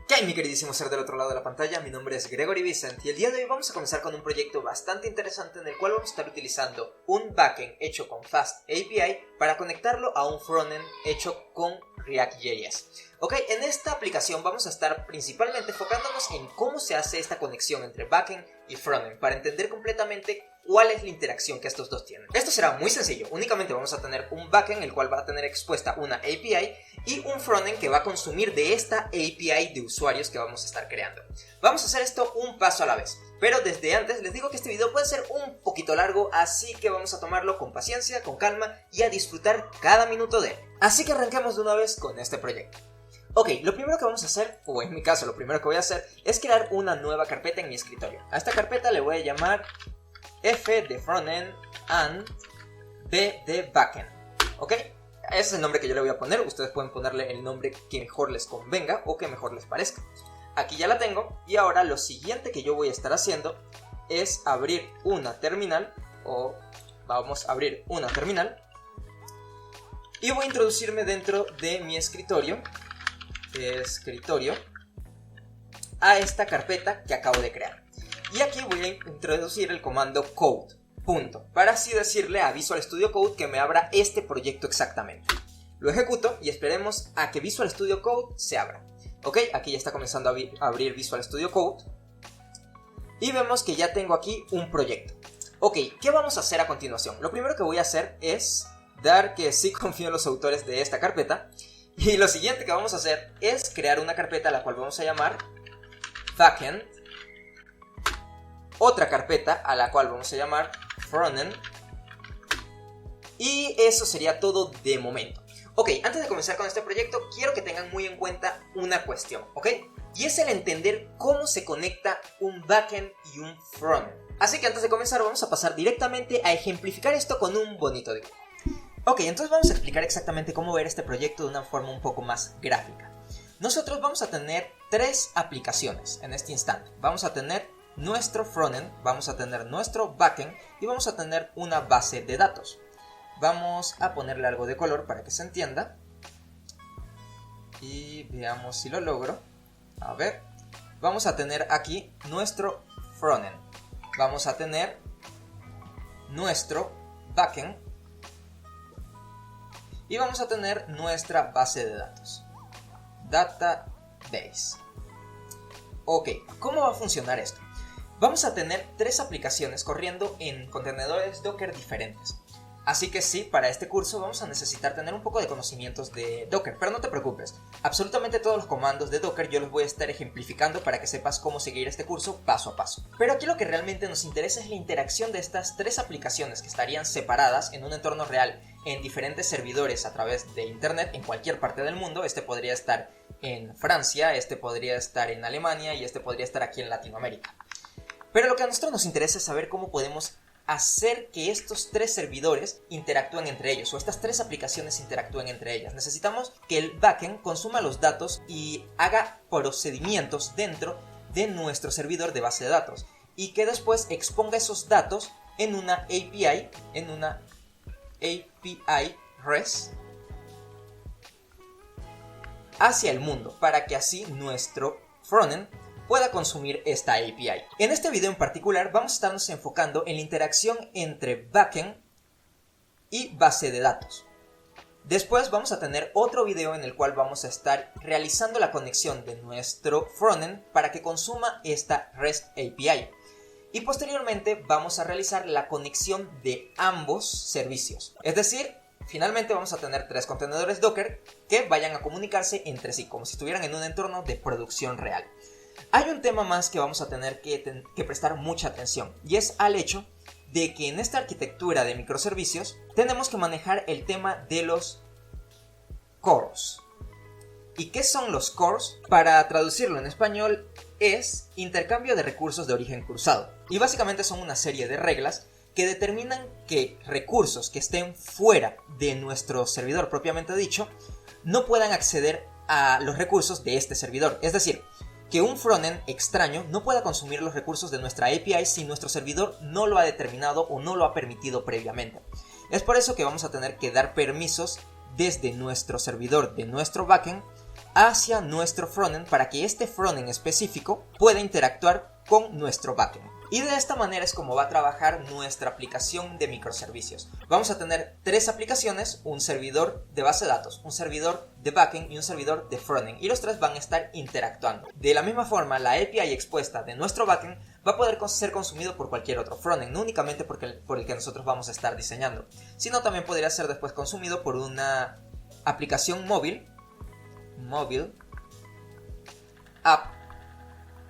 ¿Qué hay, mi queridísimo ser del otro lado de la pantalla? Mi nombre es Gregory Vicent y el día de hoy vamos a comenzar con un proyecto bastante interesante en el cual vamos a estar utilizando un backend hecho con Fast API para conectarlo a un frontend hecho con React.js. Ok, en esta aplicación vamos a estar principalmente enfocándonos en cómo se hace esta conexión entre backend y frontend para entender completamente cuál es la interacción que estos dos tienen. Esto será muy sencillo, únicamente vamos a tener un backend el cual va a tener expuesta una API y un frontend que va a consumir de esta API de usuarios que vamos a estar creando. Vamos a hacer esto un paso a la vez, pero desde antes les digo que este video puede ser un poquito largo, así que vamos a tomarlo con paciencia, con calma y a disfrutar cada minuto de él. Así que arranquemos de una vez con este proyecto. Ok, lo primero que vamos a hacer, o en mi caso lo primero que voy a hacer, es crear una nueva carpeta en mi escritorio. A esta carpeta le voy a llamar F de frontend and B de backend. Ok, ese es el nombre que yo le voy a poner. Ustedes pueden ponerle el nombre que mejor les convenga o que mejor les parezca. Aquí ya la tengo y ahora lo siguiente que yo voy a estar haciendo es abrir una terminal, o vamos a abrir una terminal y voy a introducirme dentro de mi escritorio a esta carpeta que acabo de crear. Y aquí voy a introducir el comando code, para así decirle a Visual Studio Code que me abra este proyecto exactamente. Lo ejecuto y esperemos a que Visual Studio Code se abra. Ok, aquí ya está comenzando a abrir Visual Studio Code. Y vemos que ya tengo aquí un proyecto. Ok, ¿qué vamos a hacer a continuación? Lo primero que voy a hacer es dar que sí confío en los autores de esta carpeta. Y lo siguiente que vamos a hacer es crear una carpeta a la cual vamos a llamar backend. Otra carpeta a la cual vamos a llamar frontend. Y eso sería todo de momento. Ok, antes de comenzar con este proyecto, quiero que tengan muy en cuenta una cuestión, ¿ok? Y es el entender cómo se conecta un backend y un frontend. Así que antes de comenzar vamos a pasar directamente a ejemplificar esto con un bonito dibujo. Ok, entonces vamos a explicar exactamente cómo ver este proyecto de una forma un poco más gráfica. Nosotros vamos a tener tres aplicaciones en este instante. Vamos a tener nuestro frontend, vamos a tener nuestro backend y vamos a tener una base de datos. Vamos a ponerle algo de color para que se entienda y veamos si lo logro. A ver, vamos a tener aquí nuestro frontend, vamos a tener nuestro backend y vamos a tener nuestra base de datos, database. Ok, ¿cómo va a funcionar esto? Vamos a tener tres aplicaciones corriendo en contenedores Docker diferentes. Así que sí, para este curso vamos a necesitar tener un poco de conocimientos de Docker, pero no te preocupes, absolutamente todos los comandos de Docker yo los voy a estar ejemplificando para que sepas cómo seguir este curso paso a paso. Pero aquí lo que realmente nos interesa es la interacción de estas tres aplicaciones que estarían separadas en un entorno real en diferentes servidores a través de internet en cualquier parte del mundo. Este podría estar en Francia, este podría estar en Alemania y este podría estar aquí en Latinoamérica. Pero lo que a nosotros nos interesa es saber cómo podemos hacer que estos tres servidores interactúen entre ellos, o estas tres aplicaciones interactúen entre ellas. Necesitamos que el backend consuma los datos y haga procedimientos dentro de nuestro servidor de base de datos y que después exponga esos datos en una API, REST hacia el mundo, para que así nuestro frontend pueda consumir esta API. En este video en particular vamos a estarnos enfocando en la interacción entre backend y base de datos. Después vamos a tener otro video en el cual vamos a estar realizando la conexión de nuestro frontend para que consuma esta REST API. Y posteriormente vamos a realizar la conexión de ambos servicios. Es decir, finalmente vamos a tener tres contenedores Docker que vayan a comunicarse entre sí, como si estuvieran en un entorno de producción real. Hay un tema más que vamos a tener que prestar mucha atención, y es al hecho de que en esta arquitectura de microservicios tenemos que manejar el tema de los cores. ¿Y qué son los cores? Para traducirlo en español es intercambio de recursos de origen cruzado. Y básicamente son una serie de reglas que determinan que recursos que estén fuera de nuestro servidor propiamente dicho no puedan acceder a los recursos de este servidor. Es decir, que un frontend extraño no pueda consumir los recursos de nuestra API si nuestro servidor no lo ha determinado o no lo ha permitido previamente. Es por eso que vamos a tener que dar permisos desde nuestro servidor de nuestro backend hacia nuestro frontend para que este frontend específico pueda interactuar con nuestro backend. Y de esta manera es como va a trabajar nuestra aplicación de microservicios. Vamos a tener 3 aplicaciones, un servidor de base de datos, un servidor de backend y un servidor de frontend. Y los 3 van a estar interactuando. De la misma forma, la API expuesta de nuestro backend va a poder ser consumido por cualquier otro frontend, no únicamente por el que nosotros vamos a estar diseñando, sino también podría ser después consumido por una aplicación móvil app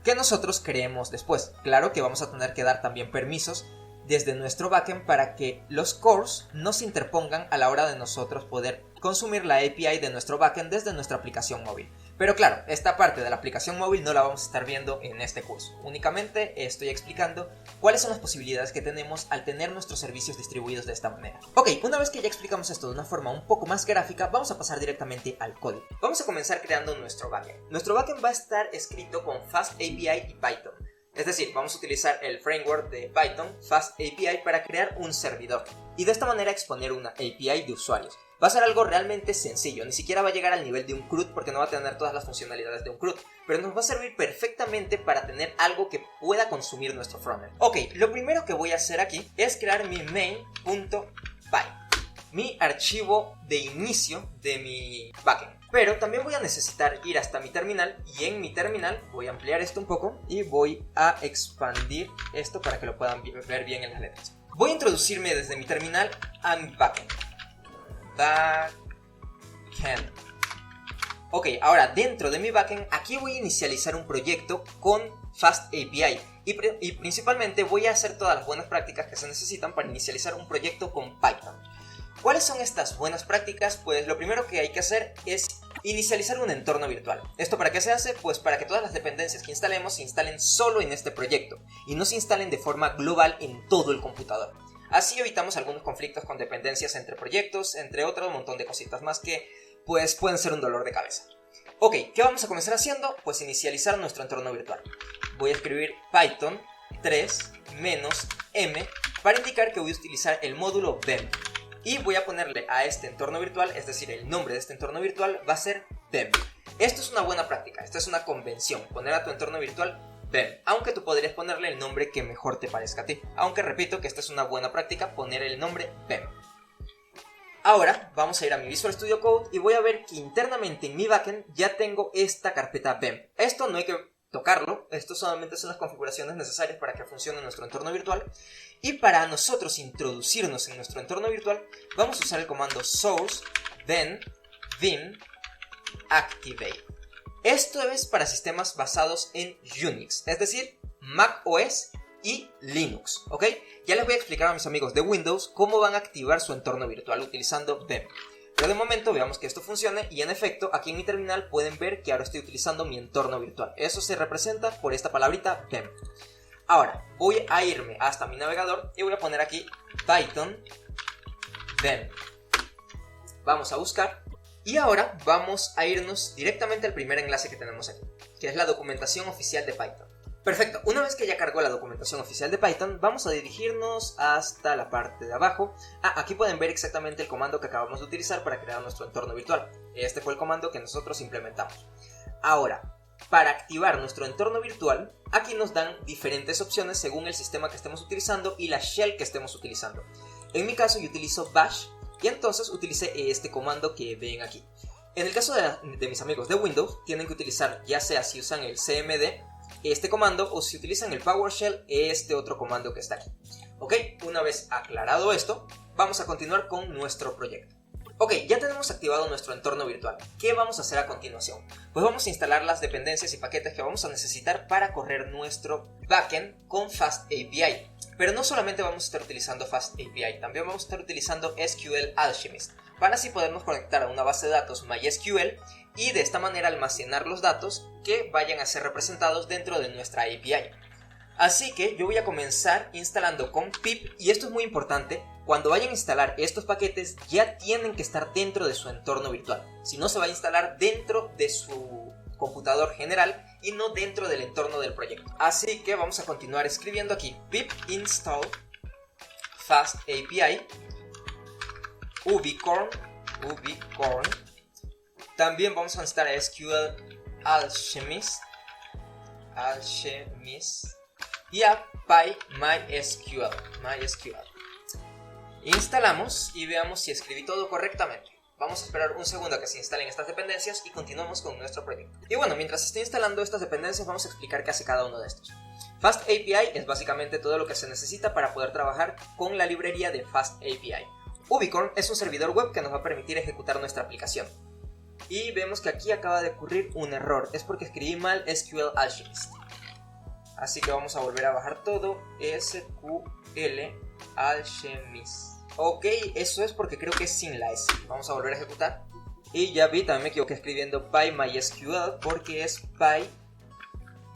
que nosotros creemos después. Claro que vamos a tener que dar también permisos desde nuestro backend para que los cores no se interpongan a la hora de nosotros poder consumir la API de nuestro backend desde nuestra aplicación móvil. Pero claro, esta parte de la aplicación móvil no la vamos a estar viendo en este curso. Únicamente estoy explicando cuáles son las posibilidades que tenemos al tener nuestros servicios distribuidos de esta manera. Ok, una vez que ya explicamos esto de una forma un poco más gráfica, vamos a pasar directamente al código. Vamos a comenzar creando nuestro backend. Nuestro backend va a estar escrito con FastAPI y Python. Es decir, vamos a utilizar el framework de Python, FastAPI, para crear un servidor y de esta manera exponer una API de usuarios. Va a ser algo realmente sencillo, ni siquiera va a llegar al nivel de un CRUD porque no va a tener todas las funcionalidades de un CRUD, pero nos va a servir perfectamente para tener algo que pueda consumir nuestro frontend. Ok, lo primero que voy a hacer aquí es crear mi main.py, mi archivo de inicio de mi backend. Pero también voy a necesitar ir hasta mi terminal y en mi terminal voy a ampliar esto un poco y voy a expandir esto para que lo puedan ver bien en las letras. Voy a introducirme desde mi terminal a mi backend. Ok, ahora dentro de mi backend aquí voy a inicializar un proyecto con FastAPI y principalmente voy a hacer todas las buenas prácticas que se necesitan para inicializar un proyecto con Python. ¿Cuáles son estas buenas prácticas? Pues lo primero que hay que hacer es inicializar un entorno virtual. ¿Esto para qué se hace? Pues para que todas las dependencias que instalemos se instalen solo en este proyecto y no se instalen de forma global en todo el computador. Así evitamos algunos conflictos con dependencias entre proyectos, entre otro montón de cositas más que pues pueden ser un dolor de cabeza. Ok, ¿qué vamos a comenzar haciendo? Pues inicializar nuestro entorno virtual. Voy a escribir Python 3-m para indicar que voy a utilizar el módulo BEM. Y voy a ponerle a este entorno virtual, es decir, el nombre de este entorno virtual va a ser BEM. Esto es una buena práctica, esta es una convención, poner a tu entorno virtual BEM, aunque tú podrías ponerle el nombre que mejor te parezca a ti. Aunque repito que esta es una buena práctica, poner el nombre BEM. Ahora vamos a ir a mi Visual Studio Code y voy a ver que internamente en mi backend ya tengo esta carpeta BEM. Esto no hay que tocarlo, esto solamente son las configuraciones necesarias para que funcione nuestro entorno virtual. Y para nosotros introducirnos en nuestro entorno virtual, vamos a usar el comando source then vim activate. Esto es para sistemas basados en Unix, es decir, Mac OS y Linux, ¿ok? Ya les voy a explicar a mis amigos de Windows cómo van a activar su entorno virtual utilizando BEM. Pero de momento veamos que esto funcione y en efecto aquí en mi terminal pueden ver que ahora estoy utilizando mi entorno virtual. Eso se representa por esta palabrita BEM. Ahora voy a irme hasta mi navegador y voy a poner aquí Python BEM. Vamos a buscar y ahora vamos a irnos directamente al primer enlace que tenemos aquí, que es la documentación oficial de Python. Perfecto, una vez que ya cargó la documentación oficial de Python, vamos a dirigirnos hasta la parte de abajo. Aquí pueden ver exactamente el comando que acabamos de utilizar para crear nuestro entorno virtual. Este fue el comando que nosotros implementamos. Ahora, para activar nuestro entorno virtual, aquí nos dan diferentes opciones según el sistema que estemos utilizando y la shell que estemos utilizando. En mi caso yo utilizo bash y entonces utilicé este comando que ven aquí. En el caso de mis amigos de Windows, tienen que utilizar, ya sea si usan el cmd, este comando, o si utilizan el PowerShell, este otro comando que está aquí. Ok, una vez aclarado esto, vamos a continuar con nuestro proyecto. Ok, ya tenemos activado nuestro entorno virtual. ¿Qué vamos a hacer a continuación? Pues vamos a instalar las dependencias y paquetes que vamos a necesitar para correr nuestro backend con FastAPI. Pero no solamente vamos a estar utilizando FastAPI, también vamos a estar utilizando SQL Alchemist, para así podernos conectar a una base de datos MySQL y de esta manera almacenar los datos que vayan a ser representados dentro de nuestra API. Así que yo voy a comenzar instalando con pip, y esto es muy importante, cuando vayan a instalar estos paquetes ya tienen que estar dentro de su entorno virtual, si no se va a instalar dentro de su computador general y no dentro del entorno del proyecto. Así que vamos a continuar escribiendo aquí pip install FastAPI ubicorn También vamos a necesitar a SQL Alchemist y a PyMySQL. Instalamos y veamos si escribí todo correctamente. Vamos a esperar un segundo a que se instalen estas dependencias y continuamos con nuestro proyecto. Y bueno, mientras esté instalando estas dependencias vamos a explicar qué hace cada uno de estos. FastAPI es básicamente todo lo que se necesita para poder trabajar con la librería de FastAPI. Ubicorn es un servidor web que nos va a permitir ejecutar nuestra aplicación. Y vemos que aquí acaba de ocurrir un error, es porque escribí mal SQL Alchemist. Así que vamos a volver a bajar todo, SQL Alchemist. Ok, eso es porque creo que es sin la S. Vamos a volver a ejecutar. Y ya vi, también me equivoqué escribiendo PyMySQL porque es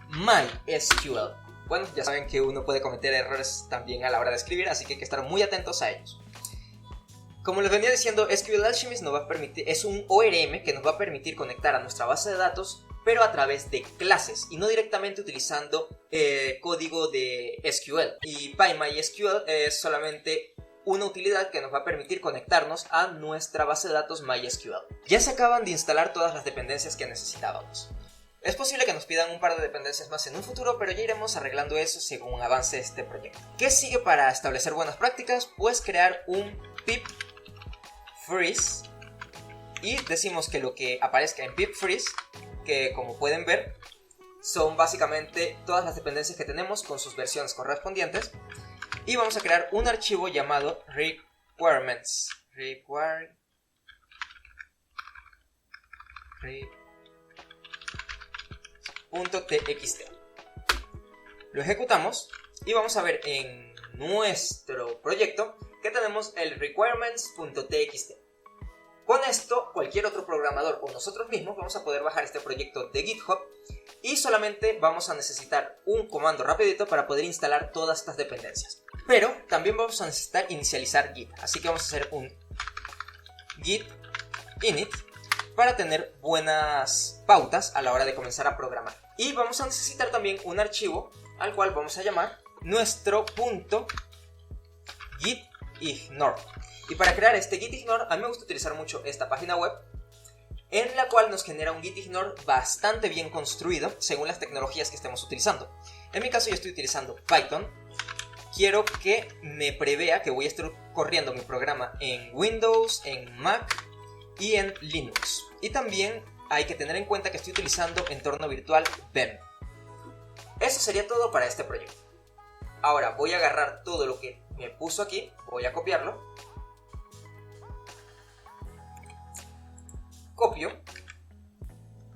PyMySQL. Bueno, ya saben que uno puede cometer errores también a la hora de escribir, así que hay que estar muy atentos a ellos. Como les venía diciendo, SQL Alchemist nos va a permitir, es un ORM que nos va a permitir conectar a nuestra base de datos, pero a través de clases y no directamente utilizando código de SQL. Y PyMySQL es solamente una utilidad que nos va a permitir conectarnos a nuestra base de datos MySQL. Ya se acaban de instalar todas las dependencias que necesitábamos. Es posible que nos pidan un par de dependencias más en un futuro, pero ya iremos arreglando eso según avance este proyecto. ¿Qué sigue para establecer buenas prácticas? Pues crear un pip freeze y decimos que lo que aparezca en pip freeze, que como pueden ver son básicamente todas las dependencias que tenemos con sus versiones correspondientes, y vamos a crear un archivo llamado requirements. .txt. Lo ejecutamos y vamos a ver en nuestro proyecto que tenemos el requirements.txt. Con esto, cualquier otro programador o nosotros mismos vamos a poder bajar este proyecto de GitHub y solamente vamos a necesitar un comando rapidito para poder instalar todas estas dependencias. Pero también vamos a necesitar inicializar Git, así que vamos a hacer un git init para tener buenas pautas a la hora de comenzar a programar. Y vamos a necesitar también un archivo al cual vamos a llamar nuestro .gitignore. Y para crear este gitignore, a mí me gusta utilizar mucho esta página web, en la cual nos genera un gitignore bastante bien construido según las tecnologías que estemos utilizando. En mi caso yo estoy utilizando Python. Quiero que me prevea que voy a estar corriendo mi programa en Windows, en Mac y en Linux. Y también hay que tener en cuenta que estoy utilizando entorno virtual VEM. Eso sería todo para este proyecto. Ahora voy a agarrar todo lo que me puso aquí, voy a copiarlo, copio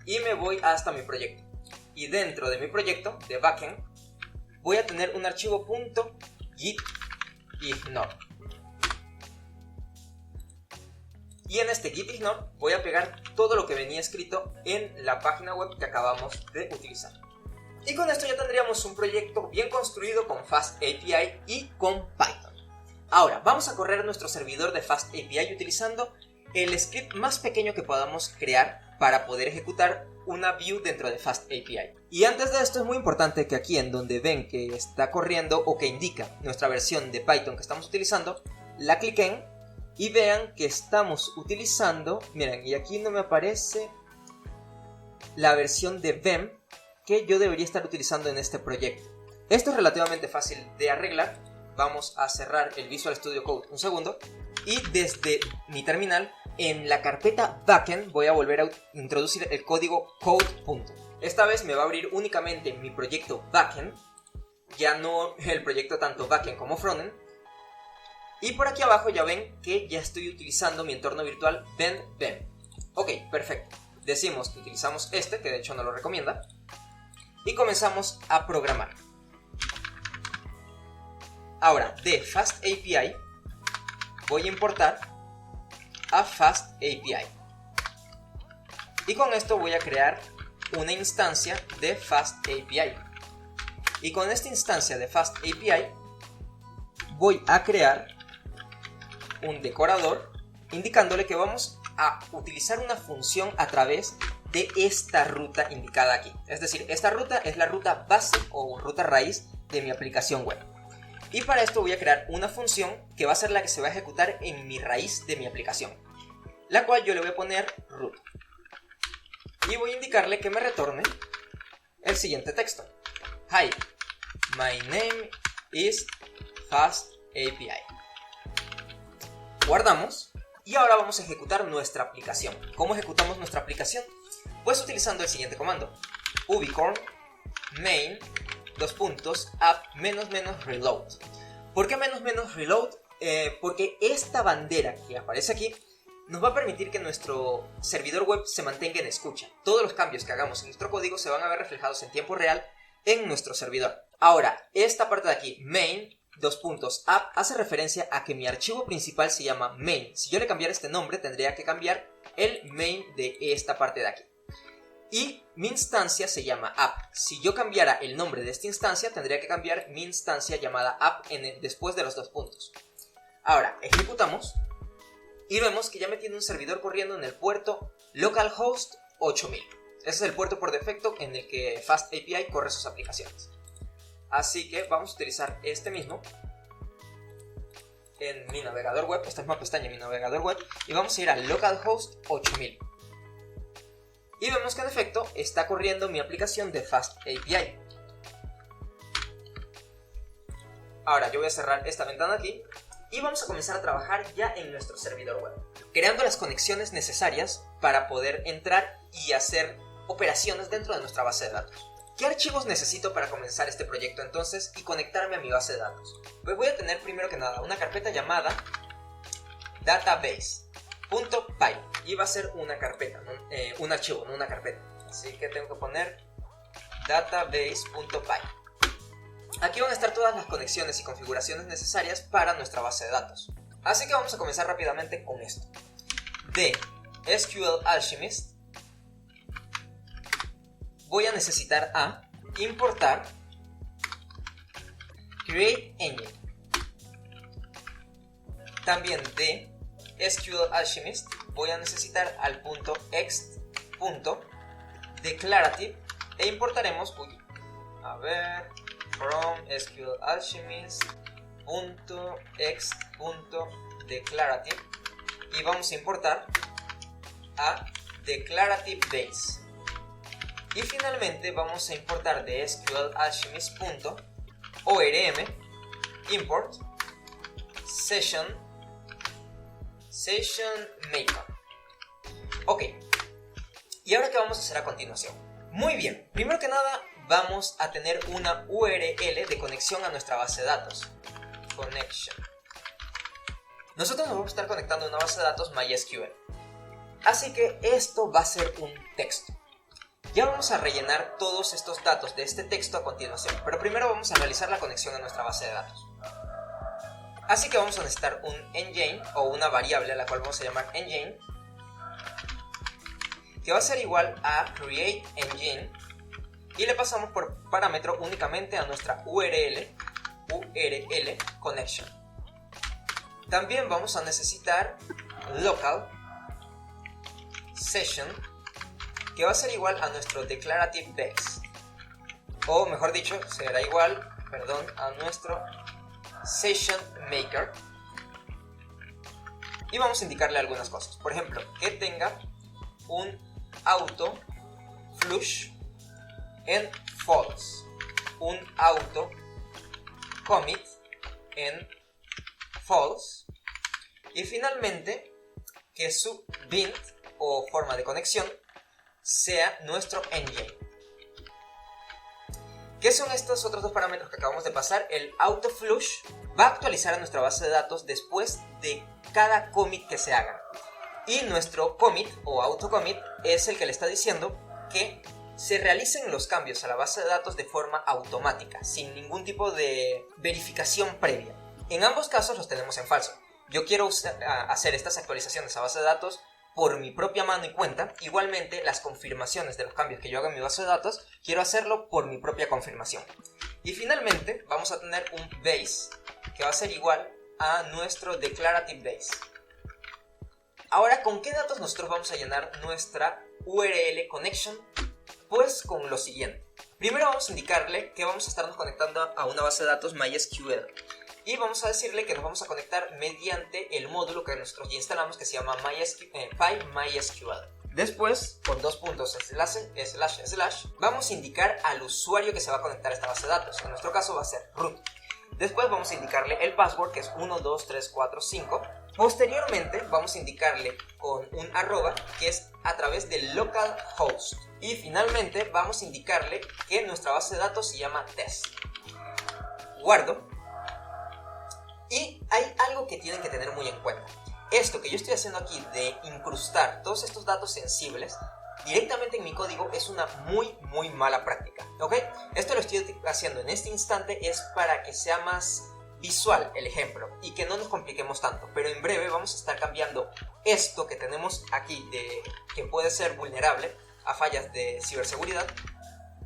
y me voy hasta mi proyecto. Y dentro de mi proyecto de backend voy a tener un archivo .gitignore. Y en este gitignore voy a pegar todo lo que venía escrito en la página web que acabamos de utilizar. Y con esto ya tendríamos un proyecto bien construido con FastAPI y con Python. Ahora vamos a correr nuestro servidor de FastAPI utilizando el script más pequeño que podamos crear para poder ejecutar una view dentro de FastAPI. Y antes de esto es muy importante que aquí en donde ven que está corriendo o que indica nuestra versión de Python que estamos utilizando, la cliquen y vean que estamos utilizando, miren, y aquí no me aparece la versión de VEM que yo debería estar utilizando en este proyecto. Esto es relativamente fácil de arreglar. Vamos a cerrar el Visual Studio Code un segundo y desde mi terminal en la carpeta backend voy a volver a introducir el código code. Esta vez me va a abrir únicamente mi proyecto backend, ya no el proyecto tanto backend como frontend. Y por aquí abajo ya ven que ya estoy utilizando mi entorno virtual VEM. Ok, perfecto. Decimos que utilizamos este, que de hecho no lo recomienda, y comenzamos a programar. Ahora, de FastAPI voy a importar a FastAPI. Y con esto voy a crear una instancia de FastAPI. Y con esta instancia de FastAPI voy a crear un decorador indicándole que vamos a utilizar una función a través de esta ruta indicada aquí. Es decir, esta ruta es la ruta base o ruta raíz de mi aplicación web. Y para esto voy a crear una función que va a ser la que se va a ejecutar en mi raíz de mi aplicación, la cual yo le voy a poner root. y voy a indicarle que me retorne el siguiente texto. Hi, my name is FastAPI. Guardamos y ahora vamos a ejecutar nuestra aplicación. ¿Cómo ejecutamos nuestra aplicación? Pues utilizando el siguiente comando: ubicorn main app --reload. ¿Por qué --reload? Porque esta bandera que aparece aquí nos va a permitir que nuestro servidor web se mantenga en escucha. Todos los cambios que hagamos en nuestro código se van a ver reflejados en tiempo real en nuestro servidor. Ahora, esta parte de aquí, main app, hace referencia a que mi archivo principal se llama main. Si yo le cambiara este nombre, tendría que cambiar el main de esta parte de aquí. Y mi instancia se llama app. Si yo cambiara el nombre de esta instancia, tendría que cambiar mi instancia llamada app después de los dos puntos. Ahora, ejecutamos y vemos que ya me tiene un servidor corriendo en el puerto localhost 8000. Ese es el puerto por defecto en el que FastAPI corre sus aplicaciones. Así que vamos a utilizar este mismo en mi navegador web. Esta misma pestaña en mi navegador web. Y vamos a ir a localhost 8000. Y vemos que en efecto está corriendo mi aplicación de FastAPI. Ahora yo voy a cerrar esta ventana aquí y vamos a comenzar a trabajar ya en nuestro servidor web, creando las conexiones necesarias para poder entrar y hacer operaciones dentro de nuestra base de datos. ¿Qué archivos necesito para comenzar este proyecto entonces y conectarme a mi base de datos? Pues voy a tener primero que nada una carpeta llamada database.py y va a ser una carpeta, un archivo, no una carpeta. Así que tengo que poner database.py. Aquí van a estar todas las conexiones y configuraciones necesarias para nuestra base de datos. Así que vamos a comenzar rápidamente con esto. De SQL Alchemist voy a necesitar a importar Create Engine. También de SQL Alchemist voy a necesitar al punto ext.declarative e importaremos from SQL Alchemist.ext.declarative y vamos a importar a declarative base. Y finalmente vamos a importar de SQL Alchemist.orm import session maker. Ok, ¿y ahora qué vamos a hacer a continuación? Muy bien, primero que nada vamos a tener una URL de conexión a nuestra base de datos. Connection. Nosotros nos vamos a estar conectando a una base de datos MySQL. Así que esto va a ser un texto. Ya vamos a rellenar todos estos datos de este texto a continuación, pero primero vamos a realizar la conexión a nuestra base de datos. Así que vamos a necesitar un engine o una variable a la cual vamos a llamar engine, que va a ser igual a create engine, y le pasamos por parámetro únicamente a nuestra URL connection. También vamos a necesitar local session, que va a ser igual a nuestro declarative base, o mejor dicho, será igual, a nuestro session maker. Y vamos a indicarle algunas cosas, por ejemplo, que tenga un auto flush en false, un auto commit en false, y finalmente que su bint o forma de conexión sea nuestro engine. ¿Qué son estos otros dos parámetros que acabamos de pasar? El auto flush va a actualizar a nuestra base de datos después de cada commit que se haga, y nuestro commit o auto commit es el que le está diciendo que se realicen los cambios a la base de datos de forma automática, sin ningún tipo de verificación previa. En ambos casos los tenemos en falso. Yo quiero hacer estas actualizaciones a base de datos por mi propia mano y cuenta. Igualmente, las confirmaciones de los cambios que yo haga en mi base de datos, quiero hacerlo por mi propia confirmación. Y finalmente, vamos a tener un base que va a ser igual a nuestro declarative base. Ahora, ¿con qué datos nosotros vamos a llenar nuestra URL connection? Pues con lo siguiente. Primero vamos a indicarle que vamos a estarnos conectando a una base de datos MySQL. Y vamos a decirle que nos vamos a conectar mediante el módulo que nosotros ya instalamos, que se llama PyMySQL. Después, con dos puntos // vamos a indicar al usuario que se va a conectar a esta base de datos. En nuestro caso va a ser root. Después vamos a indicarle el password, que es 12345. Posteriormente vamos a indicarle con un arroba, que es a través del localhost. Y finalmente vamos a indicarle que nuestra base de datos se llama test. Guardo. Y hay algo que tienen que tener muy en cuenta. Esto que yo estoy haciendo aquí de incrustar todos estos datos sensibles directamente en mi código es una muy mala práctica, ¿ok? Esto lo estoy haciendo en este instante es para que sea más visual el ejemplo y que no nos compliquemos tanto, pero en breve vamos a estar cambiando esto que tenemos aquí que puede ser vulnerable a fallas de ciberseguridad.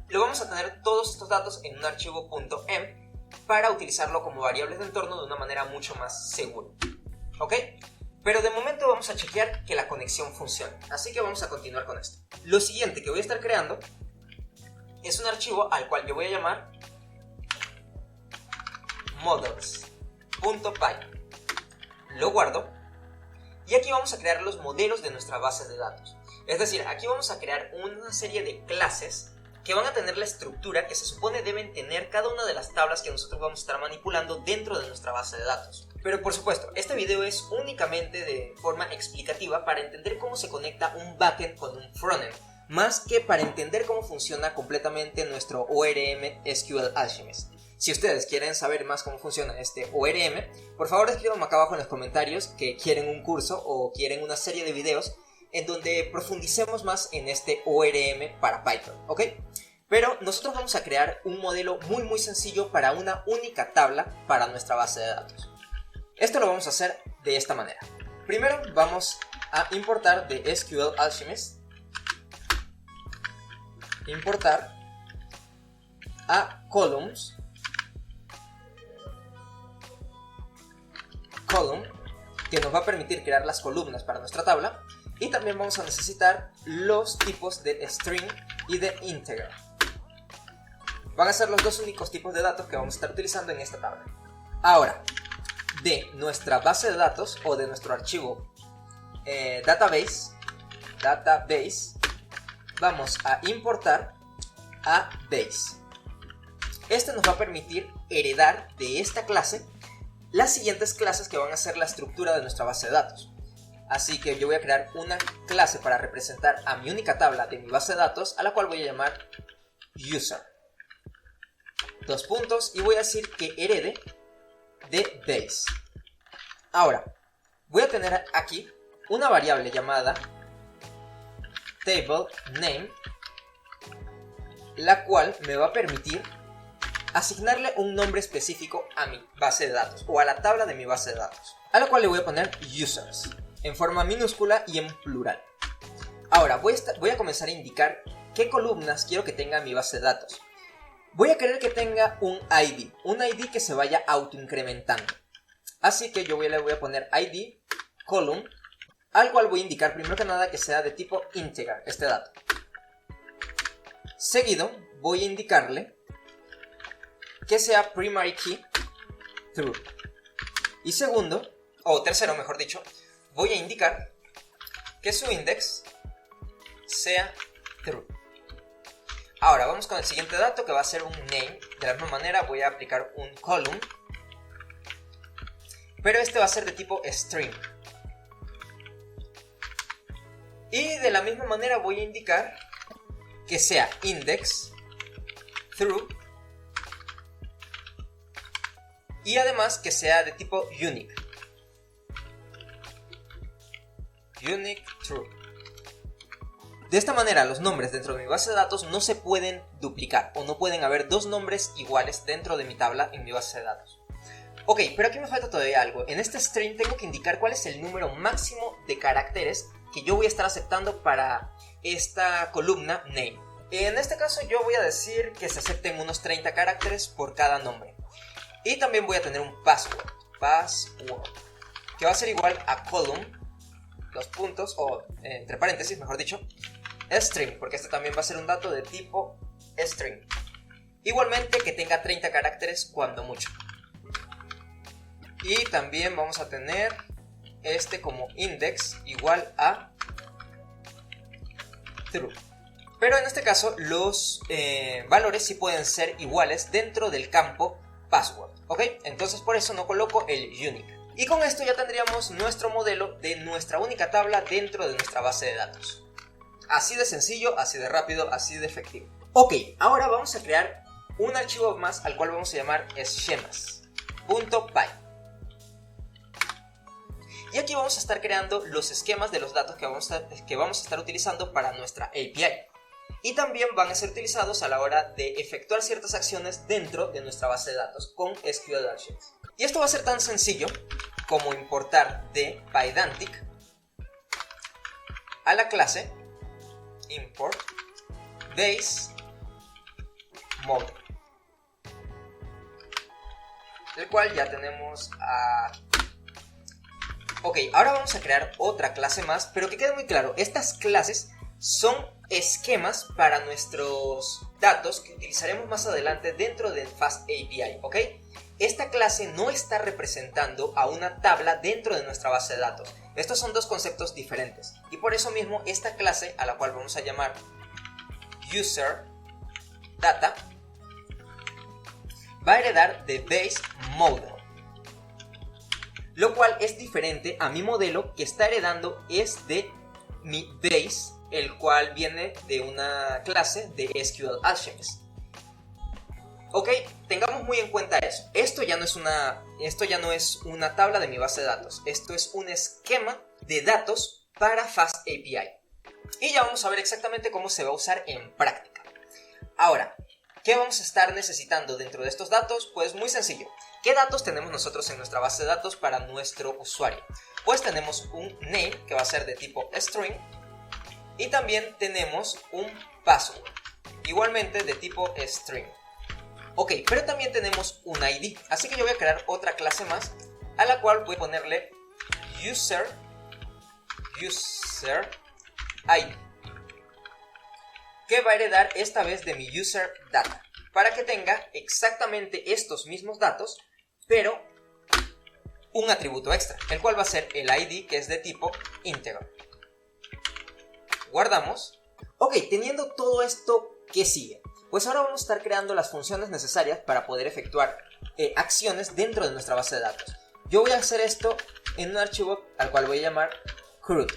Lo vamos a tener todos estos datos en un archivo .m para utilizarlo como variables de entorno de una manera mucho más segura, ¿ok? Pero de momento vamos a chequear que la conexión funcione, así que vamos a continuar con esto. Lo siguiente que voy a estar creando es un archivo al cual yo voy a llamar models.py. Lo guardo y aquí vamos a crear los modelos de nuestra base de datos. Es decir, aquí vamos a crear una serie de clases que van a tener la estructura que se supone deben tener cada una de las tablas que nosotros vamos a estar manipulando dentro de nuestra base de datos. Pero por supuesto, este video es únicamente de forma explicativa para entender cómo se conecta un backend con un frontend, más que para entender cómo funciona completamente nuestro ORM SQL Alchemist. Si ustedes quieren saber más cómo funciona este ORM, por favor escríbanme acá abajo en los comentarios que quieren un curso o quieren una serie de videos en donde profundicemos más en este ORM para Python, ¿ok? Pero nosotros vamos a crear un modelo muy sencillo para una única tabla para nuestra base de datos. Esto lo vamos a hacer de esta manera. Primero vamos a importar de SQL Alchemist, importar a columns, que nos va a permitir crear las columnas para nuestra tabla, y también vamos a necesitar los tipos de string y de integer. Van a ser los dos únicos tipos de datos que vamos a estar utilizando en esta tabla. Ahora, de nuestra base de datos o de nuestro archivo database, vamos a importar a base. Este nos va a permitir heredar de esta clase las siguientes clases que van a ser la estructura de nuestra base de datos. Así que yo voy a crear una clase para representar a mi única tabla de mi base de datos, a la cual voy a llamar user. Dos puntos y voy a decir que herede de base. Ahora, voy a tener aquí una variable llamada table name, la cual me va a permitir asignarle un nombre específico a mi base de datos o a la tabla de mi base de datos, a la cual le voy a poner users en forma minúscula y en plural. Ahora voy a comenzar a indicar qué columnas quiero que tenga mi base de datos. Voy a querer que tenga un ID que se vaya autoincrementando. Así que yo le voy a poner ID column, al cual voy a indicar primero que nada que sea de tipo integer este dato. Seguido voy a indicarle que sea primary key true. Y tercero mejor dicho, voy a indicar que su index sea true. Ahora vamos con el siguiente dato, que va a ser un name. De la misma manera voy a aplicar un column, pero este va a ser de tipo string. Y de la misma manera voy a indicar que sea index true y además que sea de tipo unique true. De esta manera los nombres dentro de mi base de datos no se pueden duplicar o no pueden haber dos nombres iguales dentro de mi tabla en mi base de datos. Ok, pero aquí me falta todavía algo. En este string tengo que indicar cuál es el número máximo de caracteres que yo voy a estar aceptando para esta columna name. En este caso yo voy a decir que se acepten unos 30 caracteres por cada nombre. Y también voy a tener un password, que va a ser igual a column, los puntos, o entre paréntesis mejor dicho, string, porque este también va a ser un dato de tipo string. Igualmente que tenga 30 caracteres cuando mucho. Y también vamos a tener este como index igual a true. Pero en este caso los valores sí pueden ser iguales dentro del campo password, ¿ok? Entonces por eso no coloco el unique. Y con esto ya tendríamos nuestro modelo de nuestra única tabla dentro de nuestra base de datos. Así de sencillo, así de rápido, así de efectivo. Ok, ahora vamos a crear un archivo más al cual vamos a llamar schemas.py. Y aquí vamos a estar creando los esquemas de los datos que vamos a estar utilizando para nuestra API. Y también van a ser utilizados a la hora de efectuar ciertas acciones dentro de nuestra base de datos con SQL Actions. Y esto va a ser tan sencillo como importar de Pydantic a la clase import base model, el cual ya tenemos a... Ok, ahora vamos a crear otra clase más, pero que quede muy claro, estas clases son esquemas para nuestros datos que utilizaremos más adelante dentro del Fast API, ¿ok? Esta clase no está representando a una tabla dentro de nuestra base de datos. Estos son dos conceptos diferentes. Y por eso mismo esta clase, a la cual vamos a llamar user data, va a heredar de base model, lo cual es diferente a mi modelo que está heredando es de mi base, el cual viene de una clase de SQL Alchemist. Ok, tengamos muy en cuenta eso. Esto ya no es una tabla de mi base de datos. Esto es un esquema de datos para Fast API. Y ya vamos a ver exactamente cómo se va a usar en práctica. Ahora, ¿qué vamos a estar necesitando dentro de estos datos? Pues muy sencillo. ¿Qué datos tenemos nosotros en nuestra base de datos para nuestro usuario? Pues tenemos un name que va a ser de tipo string y también tenemos un password, igualmente de tipo string. Ok, pero también tenemos un ID, así que yo voy a crear otra clase más a la cual voy a ponerle user ID, que va a heredar esta vez de mi user data, para que tenga exactamente estos mismos datos, pero un atributo extra, el cual va a ser el ID, que es de tipo integer. Guardamos. Ok, teniendo todo esto, ¿qué sigue? Pues ahora vamos a estar creando las funciones necesarias para poder efectuar acciones dentro de nuestra base de datos. Yo voy a hacer esto en un archivo al cual voy a llamar CRUD,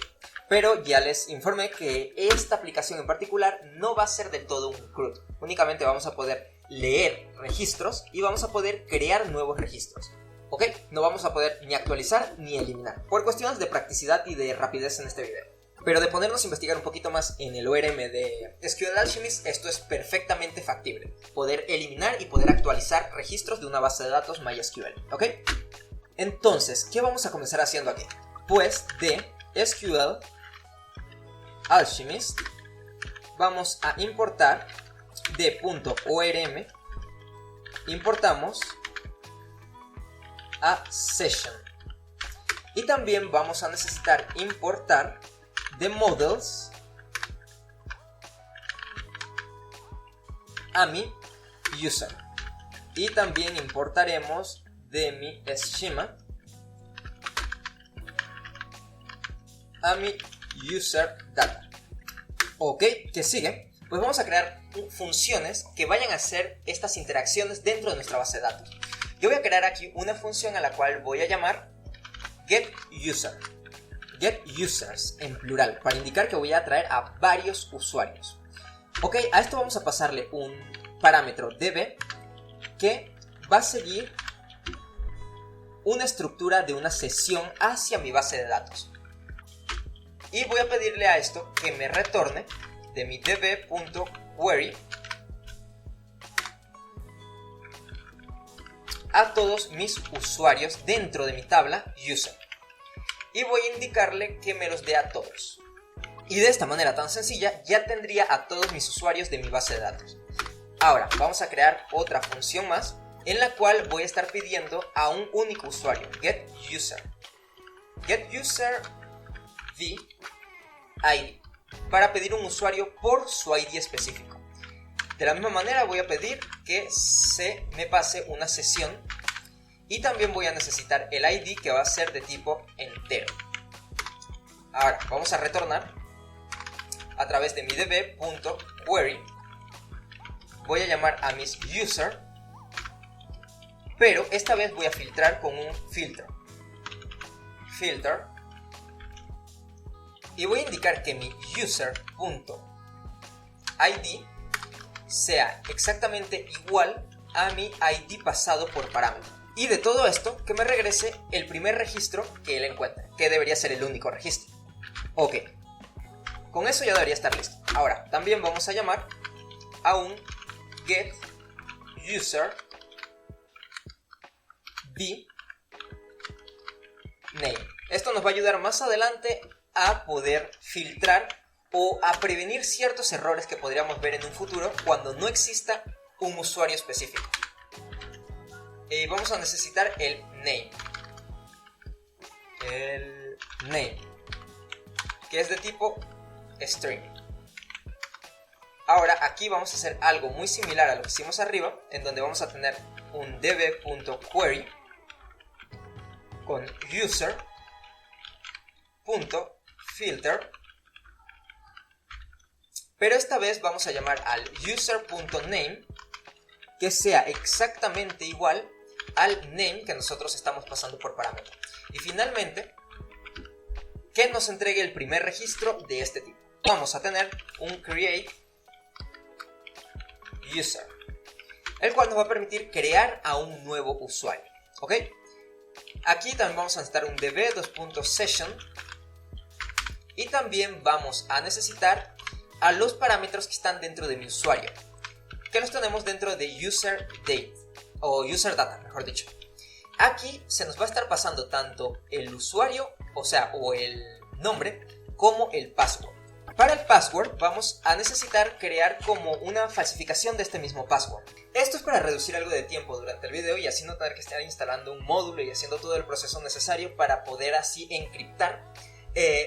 pero ya les informé que esta aplicación en particular no va a ser del todo un CRUD. Únicamente vamos a poder leer registros y vamos a poder crear nuevos registros. ¿Ok? No vamos a poder ni actualizar ni eliminar, por cuestiones de practicidad y de rapidez en este video. Pero de ponernos a investigar un poquito más en el ORM de SQL Alchemist, esto es perfectamente factible. Poder eliminar y poder actualizar registros de una base de datos MySQL, ¿ok? Entonces, ¿qué vamos a comenzar haciendo aquí? Pues de SQL Alchemist vamos a importar de .orm, importamos a session. Y también vamos a necesitar importar de models a mi user. Y también importaremos de mi schema a mi user data. Ok, ¿qué sigue? Pues vamos a crear funciones que vayan a hacer estas interacciones dentro de nuestra base de datos. Yo voy a crear aquí una función a la cual voy a llamar getUser. Get users en plural, para indicar que voy a atraer a varios usuarios. Ok, a esto vamos a pasarle un parámetro db que va a seguir una estructura de una sesión hacia mi base de datos. Y voy a pedirle a esto que me retorne de mi db.query a todos mis usuarios dentro de mi tabla user. Y voy a indicarle que me los dé a todos. Y de esta manera tan sencilla ya tendría a todos mis usuarios de mi base de datos. Ahora vamos a crear otra función más en la cual voy a estar pidiendo a un único usuario, getUser. GetUser v ID, para pedir un usuario por su ID específico. De la misma manera voy a pedir que se me pase una sesión. Y también voy a necesitar el ID, que va a ser de tipo entero. Ahora vamos a retornar a través de mi db.query voy a llamar a mis user, pero esta vez voy a filtrar con un filter, y voy a indicar que mi user.id sea exactamente igual a mi ID pasado por parámetro. Y de todo esto, que me regrese el primer registro que él encuentre, que debería ser el único registro. Ok, con eso ya debería estar listo. Ahora, también vamos a llamar a un get user b name. Esto nos va a ayudar más adelante a poder filtrar o a prevenir ciertos errores que podríamos ver en un futuro cuando no exista un usuario específico. Vamos a necesitar el name, que es de tipo string. Ahora aquí vamos a hacer algo muy similar a lo que hicimos arriba, en donde vamos a tener un db.query con user.filter, pero esta vez vamos a llamar al user.name que sea exactamente igual al name que nosotros estamos pasando por parámetro. Y finalmente, que nos entregue el primer registro de este tipo. Vamos a tener un create user, el cual nos va a permitir crear a un nuevo usuario. ¿Ok? Aquí también vamos a necesitar un db.session y también vamos a necesitar a los parámetros que están dentro de mi usuario, que los tenemos dentro de user date o user data, mejor dicho. Aquí se nos va a estar pasando tanto el usuario, o el nombre, como el password. Para el password vamos a necesitar crear como una falsificación de este mismo password. Esto es para reducir algo de tiempo durante el video y así no tener que estar instalando un módulo y haciendo todo el proceso necesario para poder así encriptar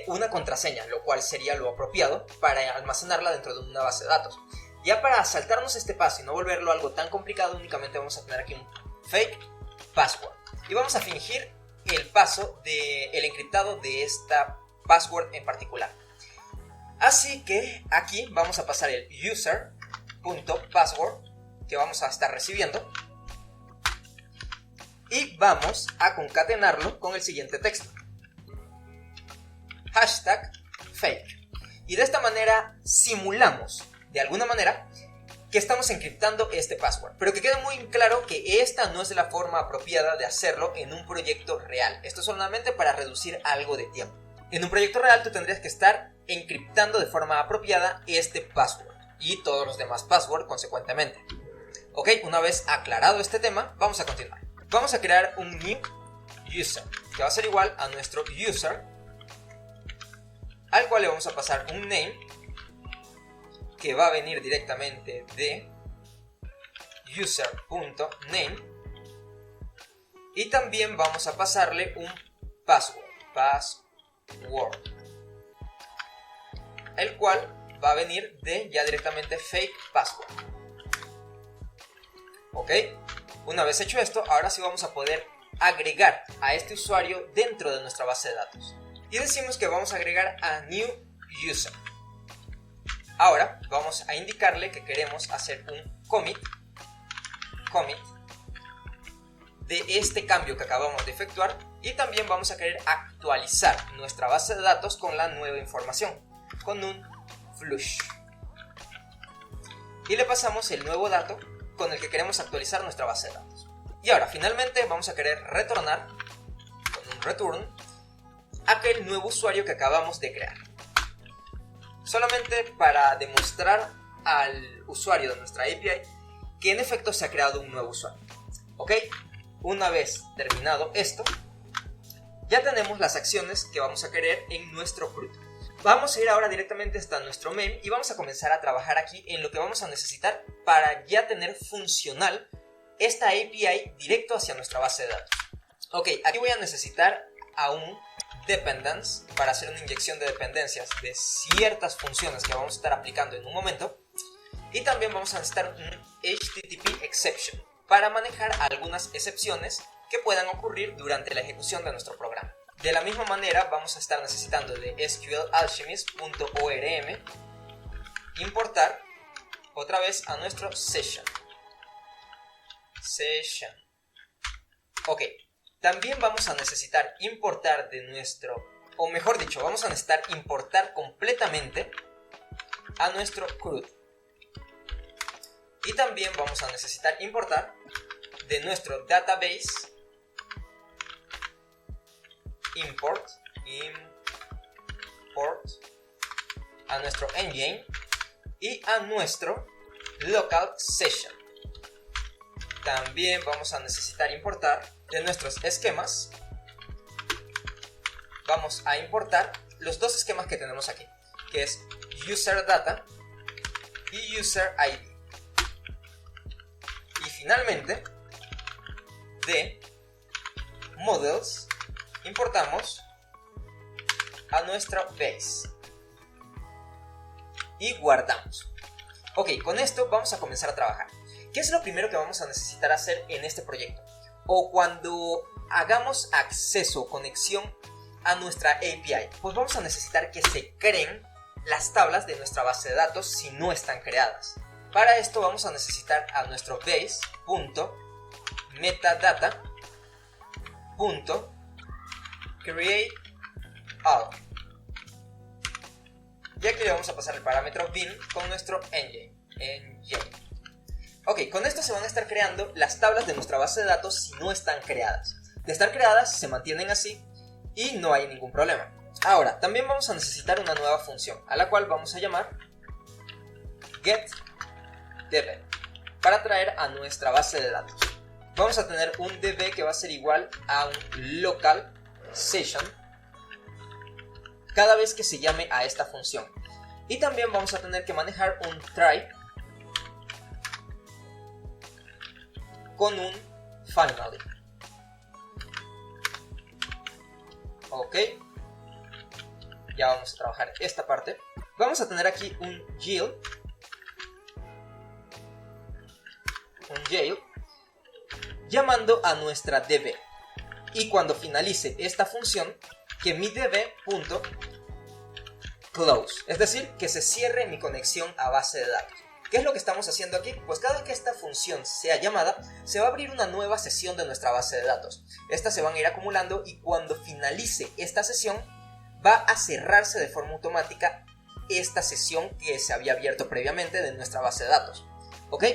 una contraseña, lo cual sería lo apropiado para almacenarla dentro de una base de datos. Ya para saltarnos este paso y no volverlo algo tan complicado, únicamente vamos a tener aquí un fake password y vamos a fingir el paso del encriptado de esta password en particular. Así que aquí vamos a pasar el user.password que vamos a estar recibiendo y vamos a concatenarlo con el siguiente texto: hashtag fake. Y de esta manera simulamos de alguna manera que estamos encriptando este password, pero que quede muy claro que esta no es la forma apropiada de hacerlo en un proyecto real. Esto es solamente para reducir algo de tiempo. En un proyecto real tú tendrías que estar encriptando de forma apropiada este password y todos los demás passwords consecuentemente. Ok, una vez aclarado este tema, vamos a continuar. Vamos a crear un new user que va a ser igual a nuestro user, al cual le vamos a pasar un name que va a venir directamente de user.name y también vamos a pasarle un password, el cual va a venir de ya directamente fake password. Ok, una vez hecho esto, ahora sí vamos a poder agregar a este usuario dentro de nuestra base de datos y decimos que vamos a agregar a new user. Ahora vamos a indicarle que queremos hacer un commit de este cambio que acabamos de efectuar y también vamos a querer actualizar nuestra base de datos con la nueva información, con un flush. Y le pasamos el nuevo dato con el que queremos actualizar nuestra base de datos. Y ahora finalmente vamos a querer retornar con un return aquel nuevo usuario que acabamos de crear, solamente para demostrar al usuario de nuestra API que en efecto se ha creado un nuevo usuario. Ok, una vez terminado esto, ya tenemos las acciones que vamos a querer en nuestro CRUD. Vamos a ir ahora directamente hasta nuestro main y vamos a comenzar a trabajar aquí en lo que vamos a necesitar para ya tener funcional esta API directo hacia nuestra base de datos. Ok, aquí voy a necesitar a un dependence para hacer una inyección de dependencias de ciertas funciones que vamos a estar aplicando en un momento, y también vamos a necesitar un HTTP exception para manejar algunas excepciones que puedan ocurrir durante la ejecución de nuestro programa. De la misma manera vamos a estar necesitando de SQLalchemist.orm importar otra vez a nuestro session. Ok, también vamos a necesitar importar de nuestro, o mejor dicho, vamos a necesitar importar completamente a nuestro CRUD. Y también vamos a necesitar importar de nuestro database import a nuestro engine y a nuestro local session. También vamos a necesitar importar de nuestros esquemas. Vamos a importar los dos esquemas que tenemos aquí, que es user data y user ID. Y finalmente, de models importamos a nuestra base y guardamos. Ok, con esto vamos a comenzar a trabajar. ¿Qué es lo primero que vamos a necesitar hacer en este proyecto? O cuando hagamos acceso o conexión a nuestra API, pues vamos a necesitar que se creen las tablas de nuestra base de datos si no están creadas. Para esto vamos a necesitar a nuestro base.metadata.createAll. Y aquí le vamos a pasar el parámetro bin con nuestro engine. Ok, con esto se van a estar creando las tablas de nuestra base de datos si no están creadas. De estar creadas se mantienen así y no hay ningún problema. Ahora, también vamos a necesitar una nueva función a la cual vamos a llamar getDB para traer a nuestra base de datos. Vamos a tener un DB que va a ser igual a un local session cada vez que se llame a esta función. Y también vamos a tener que manejar un try con un finally. Ok, ya vamos a trabajar esta parte. Vamos a tener aquí un jail llamando a nuestra DB, y cuando finalice esta función que mi db.close, es decir, que se cierre mi conexión a base de datos. ¿Qué es lo que estamos haciendo aquí? Pues cada vez que esta función sea llamada, se va a abrir una nueva sesión de nuestra base de datos. Estas se van a ir acumulando y cuando finalice esta sesión, va a cerrarse de forma automática esta sesión que se había abierto previamente de nuestra base de datos. ¿Ok?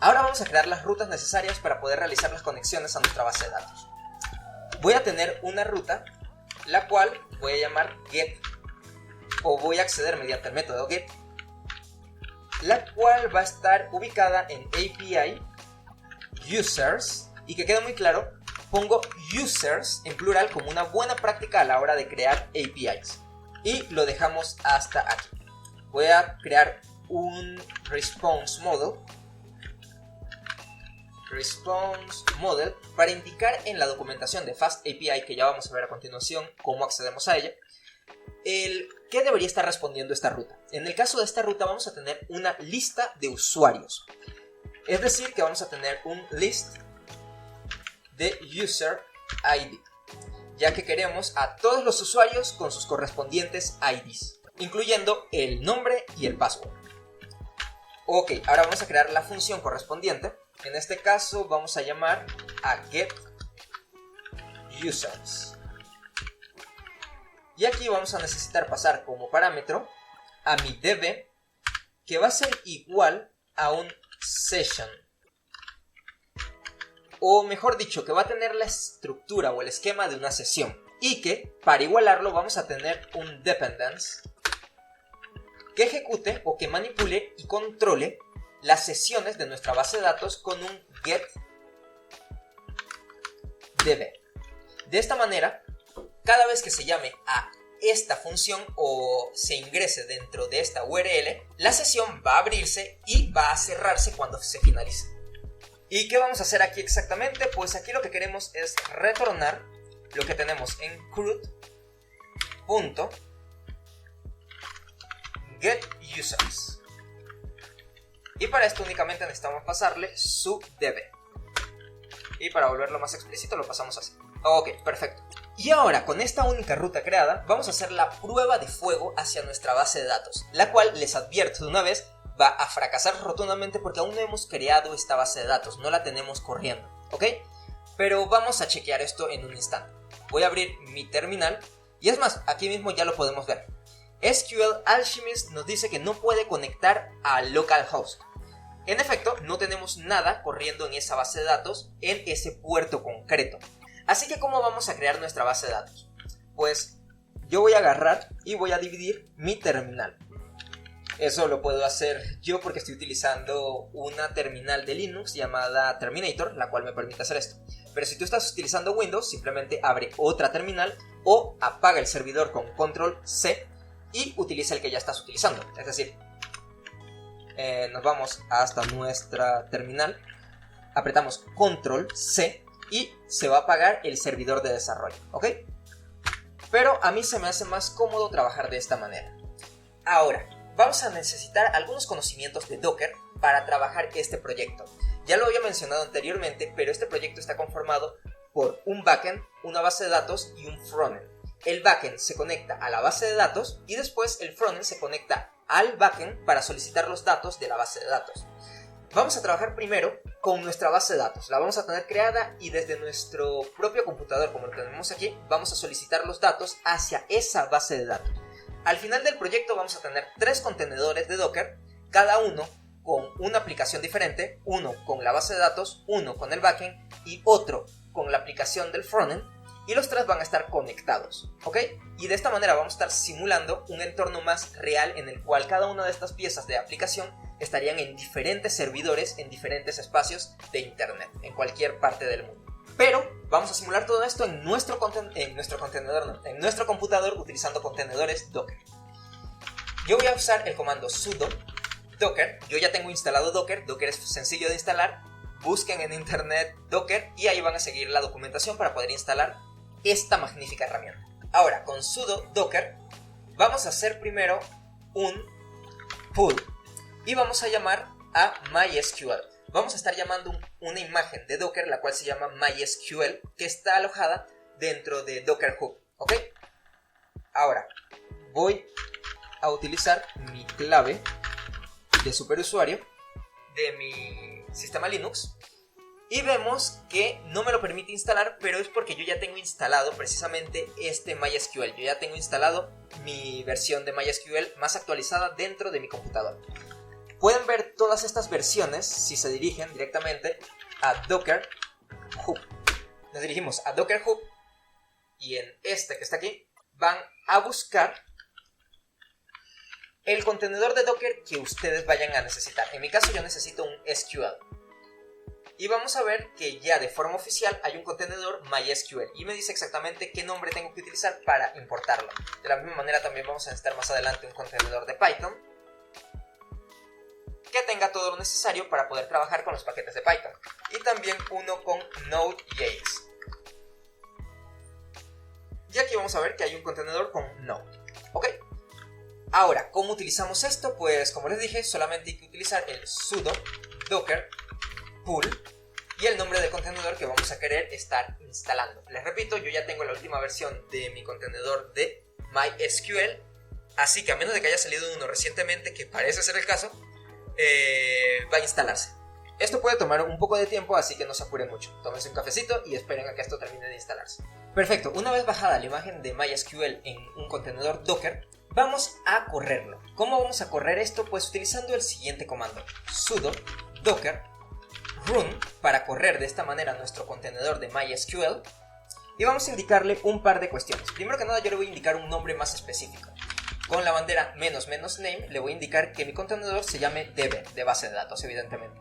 Ahora vamos a crear las rutas necesarias para poder realizar las conexiones a nuestra base de datos. Voy a tener una ruta, la cual voy a llamar get, o voy a acceder mediante el método get, la cual va a estar ubicada en API users, y que quede muy claro, pongo users en plural como una buena práctica a la hora de crear APIs, y lo dejamos hasta aquí. Voy a crear un response model para indicar en la documentación de Fast API, que ya vamos a ver a continuación cómo accedemos a ella, ¿qué debería estar respondiendo esta ruta? En el caso de esta ruta vamos a tener una lista de usuarios. Es decir, que vamos a tener un list de user ID, ya que queremos a todos los usuarios con sus correspondientes IDs, incluyendo el nombre y el password. Ok, ahora vamos a crear la función correspondiente. En este caso vamos a llamar a getUsers. Y aquí vamos a necesitar pasar como parámetro a mi DB, que va a ser igual a un session. O mejor dicho, que va a tener la estructura o el esquema de una sesión. Y que, para igualarlo, vamos a tener un dependence que ejecute o que manipule y controle las sesiones de nuestra base de datos con un getDB. De esta manera, cada vez que se llame a esta función o se ingrese dentro de esta URL, la sesión va a abrirse y va a cerrarse cuando se finalice. ¿Y qué vamos a hacer aquí exactamente? Pues aquí lo que queremos es retornar lo que tenemos en CRUD.getUsers. Y para esto únicamente necesitamos pasarle su DB. Y para volverlo más explícito lo pasamos así. Ok, perfecto. Y ahora, con esta única ruta creada, vamos a hacer la prueba de fuego hacia nuestra base de datos, la cual, les advierto de una vez, va a fracasar rotundamente porque aún no hemos creado esta base de datos, no la tenemos corriendo, ¿ok? Pero vamos a chequear esto en un instante. Voy a abrir mi terminal y es más, aquí mismo ya lo podemos ver. SQL Alchemist nos dice que no puede conectar a localhost. En efecto, no tenemos nada corriendo en esa base de datos en ese puerto concreto. Así que, ¿cómo vamos a crear nuestra base de datos? Pues yo voy a agarrar y voy a dividir mi terminal. Eso lo puedo hacer yo porque estoy utilizando una terminal de Linux llamada Terminator, la cual me permite hacer esto. Pero si tú estás utilizando Windows, simplemente abre otra terminal o apaga el servidor con Control C y utiliza el que ya estás utilizando. Es decir, nos vamos hasta nuestra terminal, apretamos Control C y se va a apagar el servidor de desarrollo, ¿ok? Pero a mí se me hace más cómodo trabajar de esta manera. Ahora, vamos a necesitar algunos conocimientos de Docker para trabajar este proyecto. Ya lo había mencionado anteriormente, pero este proyecto está conformado por un backend, una base de datos y un frontend. El backend se conecta a la base de datos y después el frontend se conecta al backend para solicitar los datos de la base de datos. Vamos a trabajar primero con nuestra base de datos. La vamos a tener creada y desde nuestro propio computador, como lo tenemos aquí, vamos a solicitar los datos hacia esa base de datos. Al final del proyecto vamos a tener 3 contenedores de Docker, cada uno con una aplicación diferente, uno con la base de datos, uno con el backend y otro con la aplicación del frontend, y los 3 van a estar conectados, ¿ok? Y de esta manera vamos a estar simulando un entorno más real en el cual cada una de estas piezas de aplicación estarían en diferentes servidores, en diferentes espacios de internet, en cualquier parte del mundo. Pero vamos a simular todo esto en nuestro computador utilizando contenedores Docker. Yo voy a usar el comando sudo docker. Yo ya tengo instalado Docker. Docker es sencillo de instalar. Busquen en internet Docker y ahí van a seguir la documentación para poder instalar esta magnífica herramienta. Ahora, con sudo docker vamos a hacer primero un pull y vamos a llamar a MySQL. Vamos a estar llamando una imagen de Docker, la cual se llama MySQL, que está alojada dentro de Docker Hub, ¿ok? Ahora, voy a utilizar mi clave de superusuario de mi sistema Linux y vemos que no me lo permite instalar, pero es porque yo ya tengo instalado precisamente este MySQL. Yo ya tengo instalado mi versión de MySQL más actualizada dentro de mi computador. Pueden ver todas estas versiones si se dirigen directamente a Docker Hub. Nos dirigimos a Docker Hub y en este que está aquí van a buscar el contenedor de Docker que ustedes vayan a necesitar. En mi caso yo necesito un SQL. Y vamos a ver que ya de forma oficial hay un contenedor MySQL y me dice exactamente qué nombre tengo que utilizar para importarlo. De la misma manera también vamos a necesitar más adelante un contenedor de Python que tenga todo lo necesario para poder trabajar con los paquetes de Python. Y también uno con Node.js. Y aquí vamos a ver que hay un contenedor con Node. ¿Ok? Ahora, ¿cómo utilizamos esto? Pues como les dije, solamente hay que utilizar el sudo docker pull y el nombre del contenedor que vamos a querer estar instalando. Les repito, yo ya tengo la última versión de mi contenedor de MySQL, así que a menos de que haya salido uno recientemente, que parece ser el caso, va a instalarse. Esto puede tomar un poco de tiempo, así que no se apuren mucho. Tómense un cafecito y esperen a que esto termine de instalarse. Perfecto, una vez bajada la imagen de MySQL en un contenedor Docker, vamos a correrlo. ¿Cómo vamos a correr esto? Pues utilizando el siguiente comando: sudo docker run, para correr de esta manera nuestro contenedor de MySQL, y vamos a indicarle un par de cuestiones. Primero que nada, yo le voy a indicar un nombre más específico. Con la bandera --name le voy a indicar que mi contenedor se llame db, de base de datos, evidentemente.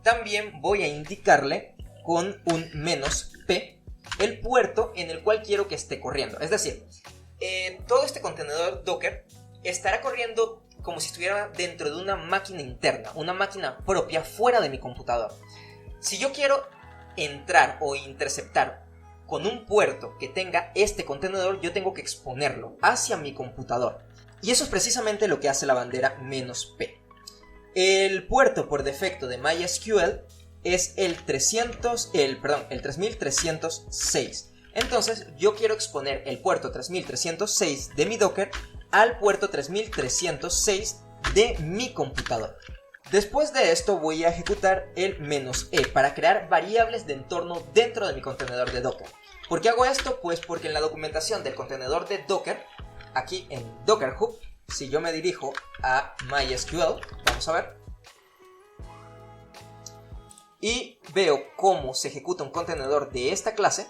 También voy a indicarle con un "-p el puerto en el cual quiero que esté corriendo. Es decir, todo este contenedor Docker estará corriendo como si estuviera dentro de una máquina interna, una máquina propia fuera de mi computador. Si yo quiero entrar o interceptar con un puerto que tenga este contenedor, yo tengo que exponerlo hacia mi computador. Y eso es precisamente lo que hace la bandera "-p. El puerto por defecto de MySQL es el 3306. Entonces yo quiero exponer el puerto 3306 de mi Docker al puerto 3306 de mi computador. Después de esto voy a ejecutar el "-e para crear variables de entorno dentro de mi contenedor de Docker. ¿Por qué hago esto? Pues porque en la documentación del contenedor de Docker, aquí en Docker Hub, si yo me dirijo a MySQL, vamos a ver, y veo cómo se ejecuta un contenedor de esta clase,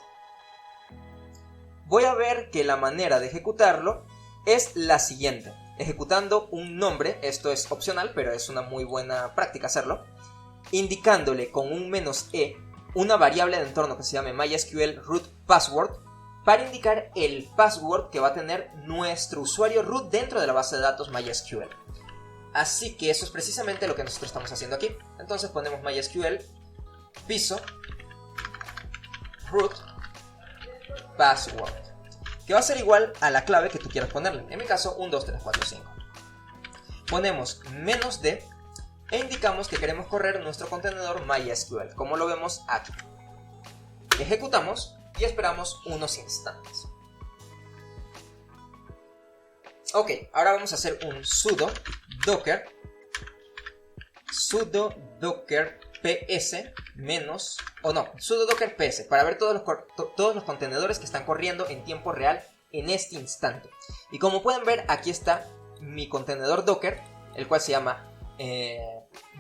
voy a ver que la manera de ejecutarlo es la siguiente. Ejecutando un nombre, esto es opcional, pero es una muy buena práctica hacerlo, indicándole con un "-e una variable de entorno que se llame MySQL root password para indicar el password que va a tener nuestro usuario root dentro de la base de datos MySQL. Así que eso es precisamente lo que nosotros estamos haciendo aquí. Entonces ponemos MySQL piso root password, que va a ser igual a la clave que tú quieras ponerle. En mi caso, 1, 2, 3, 4, 5. Ponemos "-d e indicamos que queremos correr nuestro contenedor MySQL, como lo vemos aquí. Ejecutamos y esperamos unos instantes. Ok, ahora vamos a hacer un sudo docker ps menos, sudo docker ps para ver todos los contenedores que están corriendo en tiempo real en este instante. Y como pueden ver, aquí está mi contenedor Docker, el cual se llama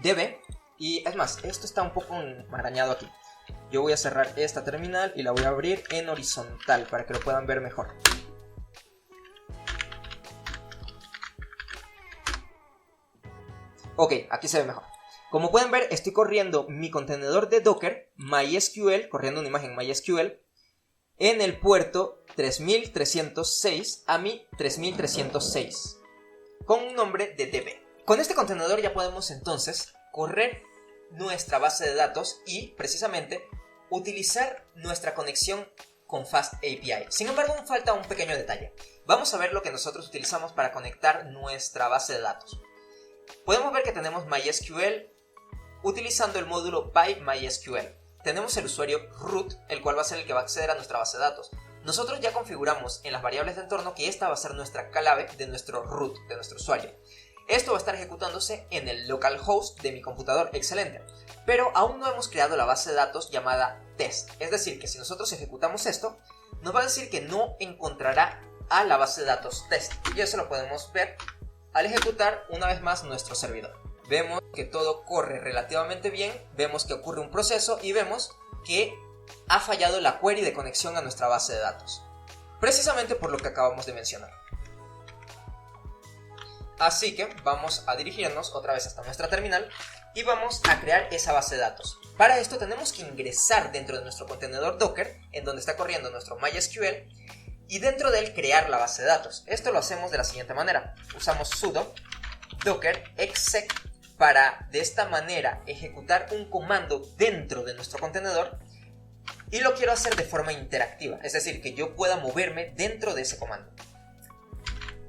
db. Y es más, esto está un poco enmarañado aquí. Yo voy a cerrar esta terminal y la voy a abrir en horizontal para que lo puedan ver mejor. Ok, aquí se ve mejor. Como pueden ver, estoy corriendo mi contenedor de Docker, MySQL, corriendo una imagen MySQL, en el puerto 3306 a mi 3306, con un nombre de db. Con este contenedor ya podemos entonces correr nuestra base de datos y, precisamente, utilizar nuestra conexión con Fast API. Sin embargo, aún falta un pequeño detalle. Vamos a ver lo que nosotros utilizamos para conectar nuestra base de datos. Podemos ver que tenemos MySQL utilizando el módulo by-MySQL. Tenemos el usuario root, el cual va a ser el que va a acceder a nuestra base de datos. Nosotros ya configuramos en las variables de entorno que esta va a ser nuestra clave de nuestro root, de nuestro usuario. Esto va a estar ejecutándose en el localhost de mi computador, excelente. Pero aún no hemos creado la base de datos llamada test. Es decir, que si nosotros ejecutamos esto, nos va a decir que no encontrará a la base de datos test. Y eso lo podemos ver al ejecutar una vez más nuestro servidor. Vemos que todo corre relativamente bien, vemos que ocurre un proceso y vemos que ha fallado la query de conexión a nuestra base de datos. Precisamente por lo que acabamos de mencionar. Así que vamos a dirigirnos otra vez hasta nuestra terminal y vamos a crear esa base de datos. Para esto tenemos que ingresar dentro de nuestro contenedor Docker, en donde está corriendo nuestro MySQL, y dentro de él crear la base de datos. Esto lo hacemos de la siguiente manera. Usamos sudo docker exec para de esta manera ejecutar un comando dentro de nuestro contenedor, y lo quiero hacer de forma interactiva, es decir, que yo pueda moverme dentro de ese comando.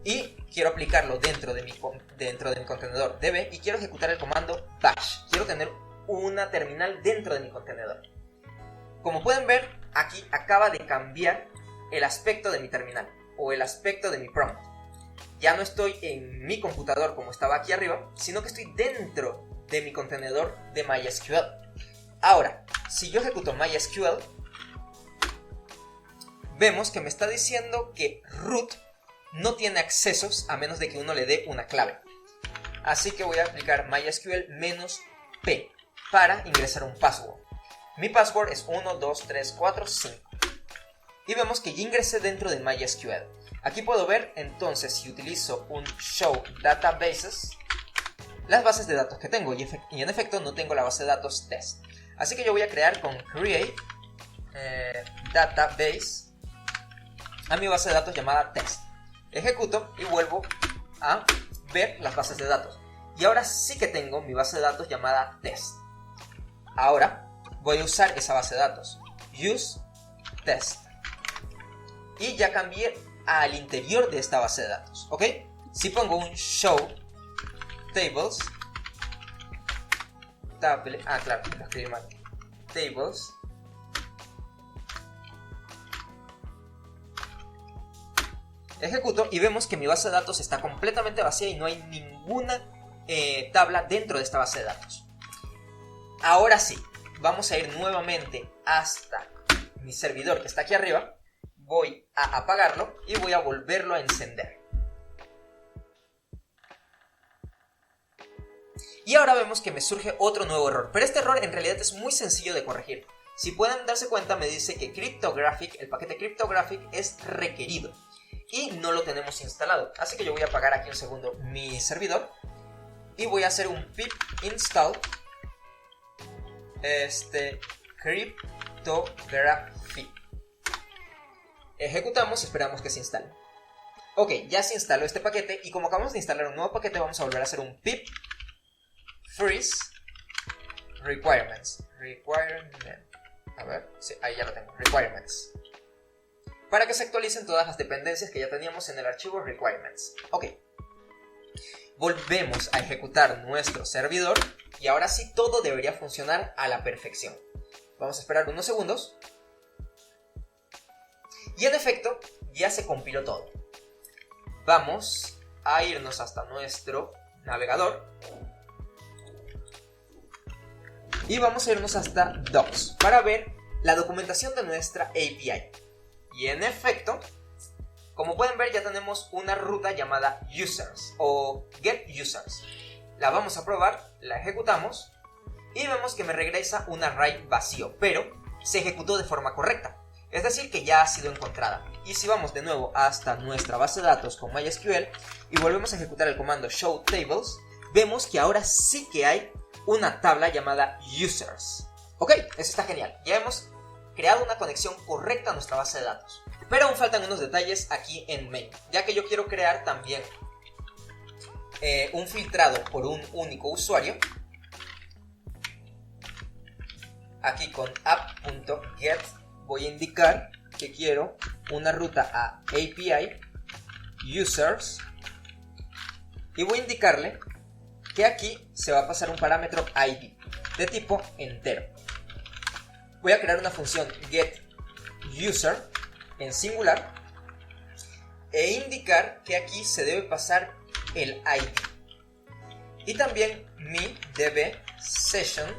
Y quiero aplicarlo dentro de mi contenedor db y quiero ejecutar el comando bash. Quiero tener una terminal dentro de mi contenedor. Como pueden ver, aquí acaba de cambiar el aspecto de mi terminal o el aspecto de mi prompt. Ya no estoy en mi computador como estaba aquí arriba, sino que estoy dentro de mi contenedor de MySQL. Ahora, si yo ejecuto MySQL, vemos que me está diciendo que root no tiene accesos a menos de que uno le dé una clave. Así que voy a aplicar MySQL -p para ingresar un password. Mi password es 1, 2, 3, 4, 5. Y vemos que ya ingresé dentro de MySQL. Aquí puedo ver entonces si utilizo un show databases las bases de datos que tengo, y en efecto no tengo la base de datos test. Así que yo voy a crear con create database a mi base de datos llamada test. Ejecuto y vuelvo a ver las bases de datos. Y ahora sí que tengo mi base de datos llamada test. Ahora voy a usar esa base de datos, use test. Y ya cambié al interior de esta base de datos, ¿ok? Si pongo un show tables, claro, lo escribí mal. Tables Ejecuto y vemos que mi base de datos está completamente vacía y no hay ninguna tabla dentro de esta base de datos. Ahora sí, vamos a ir nuevamente hasta mi servidor que está aquí arriba. Voy a apagarlo y voy a volverlo a encender. Y ahora vemos que me surge otro nuevo error, pero este error en realidad es muy sencillo de corregir. Si pueden darse cuenta, me dice que Cryptographic, el paquete Cryptographic es requerido y no lo tenemos instalado. Así que yo voy a apagar aquí un segundo mi servidor y voy a hacer un pip install Cryptographic. Ejecutamos y esperamos que se instale. Ok, ya se instaló este paquete y como acabamos de instalar un nuevo paquete, vamos a volver a hacer un pip freeze requirements. A ver, sí, ahí ya lo tengo. Requirements. Para que se actualicen todas las dependencias que ya teníamos en el archivo requirements. Ok. Volvemos a ejecutar nuestro servidor y ahora sí todo debería funcionar a la perfección. Vamos a esperar unos segundos. Y en efecto, ya se compiló todo. Vamos a irnos hasta nuestro navegador. Y vamos a irnos hasta Docs para ver la documentación de nuestra API. Y en efecto, como pueden ver, ya tenemos una ruta llamada users o get users. La vamos a probar, la ejecutamos y vemos que me regresa un array vacío, pero se ejecutó de forma correcta. Es decir, que ya ha sido encontrada. Y si vamos de nuevo hasta nuestra base de datos con MySQL y volvemos a ejecutar el comando show tables, vemos que ahora sí que hay una tabla llamada users. Ok, eso está genial. Ya hemos creado una conexión correcta a nuestra base de datos. Pero aún faltan unos detalles aquí en main, ya que yo quiero crear también un filtrado por un único usuario. Aquí con app.get voy a indicar que quiero una ruta a API users y voy a indicarle que aquí se va a pasar un parámetro ID de tipo entero. Voy a crear una función getUser en singular e indicar que aquí se debe pasar el ID y también mi db session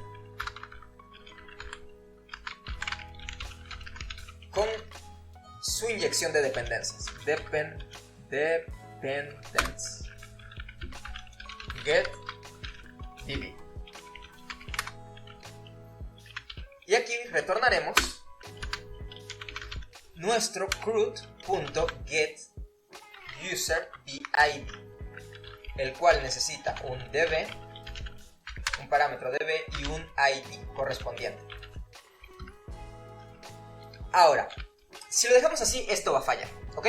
con su inyección de dependencias. Dependence get db. Y aquí retornaremos nuestro CRUD.getUserBID, el cual necesita un db, un parámetro db y un id correspondiente. Ahora, si lo dejamos así, esto va a fallar, ¿ok?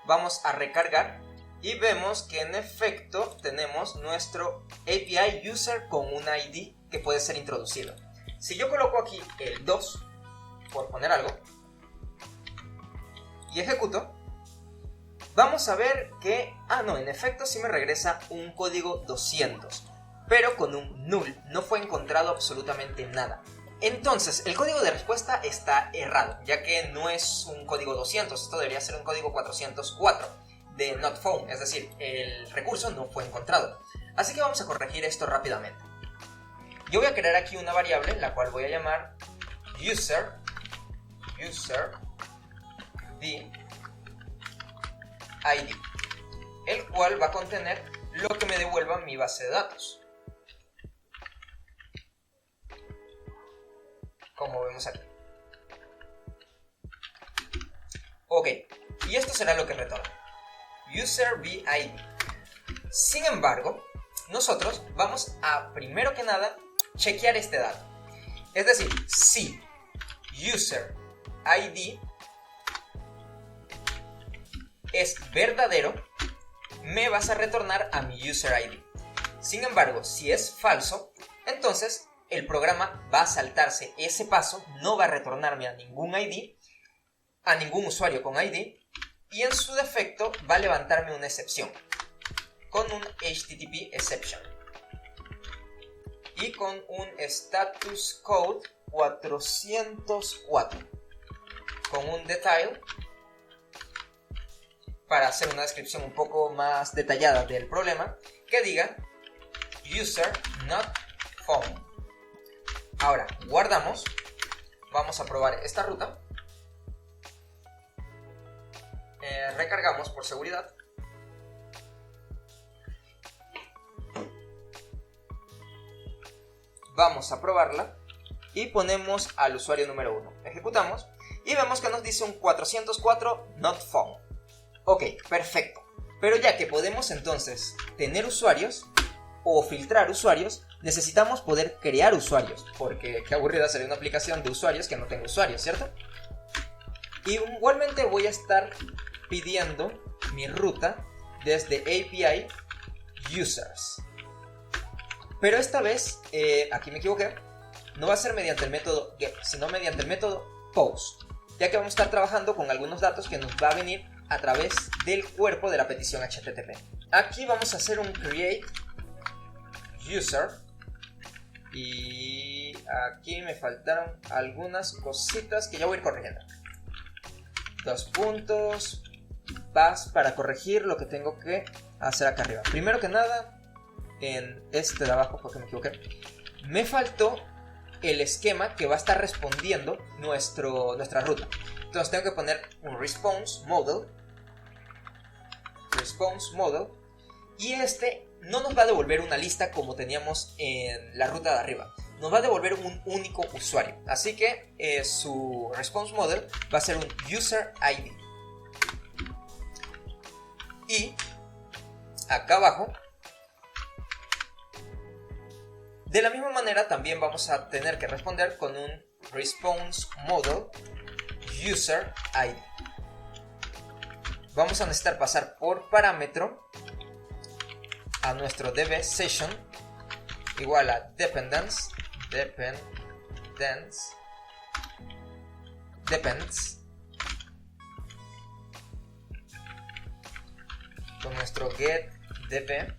Vamos a recargar y vemos que en efecto tenemos nuestro API user con un ID que puede ser introducido. Si yo coloco aquí el 2, por poner algo, y ejecuto, vamos a ver que, en efecto sí me regresa un código 200, pero con un null, no fue encontrado absolutamente nada. Entonces, el código de respuesta está errado, ya que no es un código 200, esto debería ser un código 404 de not found, es decir, el recurso no fue encontrado. Así que vamos a corregir esto rápidamente. Yo voy a crear aquí una variable, la cual voy a llamar user the ID, el cual va a contener lo que me devuelva mi base de datos, como vemos aquí. Ok, y esto será lo que retorna, user_bid. Sin embargo, nosotros vamos a, primero que nada, chequear este dato. Es decir, si user ID es verdadero, me vas a retornar a mi user ID. Sin embargo, si es falso, entonces el programa va a saltarse ese paso, no va a retornarme a ningún ID, a ningún usuario con ID, y en su defecto va a levantarme una excepción con un HTTP exception y con un status code 404 con un detail para hacer una descripción un poco más detallada del problema, que diga user not found. Ahora guardamos, vamos a probar esta ruta, recargamos por seguridad. Vamos a probarla y ponemos al usuario número 1. Ejecutamos y vemos que nos dice un 404 not found. Ok, perfecto. Pero ya que podemos entonces tener usuarios o filtrar usuarios, necesitamos poder crear usuarios. Porque qué aburrida sería una aplicación de usuarios que no tenga usuarios, ¿cierto? Y igualmente voy a estar pidiendo mi ruta desde API users. Pero esta vez, aquí me equivoqué, no va a ser mediante el método get, sino mediante el método post, ya que vamos a estar trabajando con algunos datos que nos va a venir a través del cuerpo de la petición HTTP. Aquí vamos a hacer un create user y aquí me faltaron algunas cositas que ya voy a ir corrigiendo. 2 puntos, pass para corregir lo que tengo que hacer acá arriba. Primero que nada, en este de abajo, porque me equivoqué, me faltó el esquema que va a estar respondiendo nuestra ruta. Entonces tengo que poner un response model, y este no nos va a devolver una lista como teníamos en la ruta de arriba, nos va a devolver un único usuario. Así que su response model va a ser un user ID. Y acá abajo, de la misma manera, también vamos a tener que responder con un response model user ID. Vamos a necesitar pasar por parámetro a nuestro db session igual a depends con nuestro get db.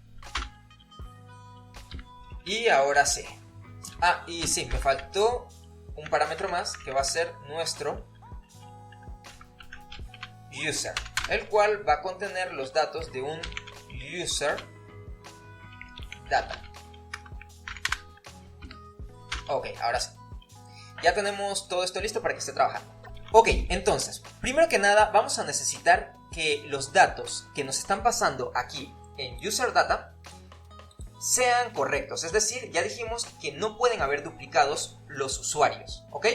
Y ahora sí. Y sí, me faltó un parámetro más que va a ser nuestro user, el cual va a contener los datos de un user data. Ok, ahora sí. Ya tenemos todo esto listo para que esté trabajando. Ok, entonces, primero que nada vamos a necesitar que los datos que nos están pasando aquí en user data sean correctos, es decir, ya dijimos que no pueden haber duplicados los usuarios, ¿ok?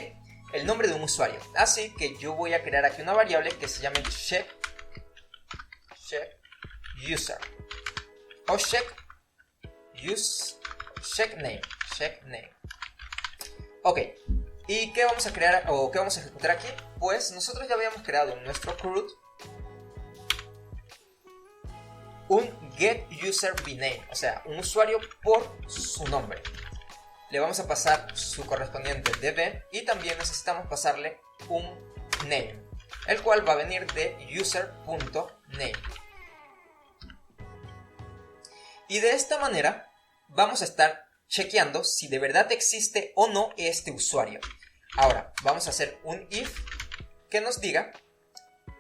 El nombre de un usuario. Así que yo voy a crear aquí una variable que se llame check user o check name. Ok, ¿y qué vamos a crear o qué vamos a ejecutar aquí? Pues nosotros ya habíamos creado en nuestro CRUD un get user bname, o sea, un usuario por su nombre. Le vamos a pasar su correspondiente db y también necesitamos pasarle un name, el cual va a venir de user.name. Y de esta manera vamos a estar chequeando si de verdad existe o no este usuario. Ahora vamos a hacer un if que nos diga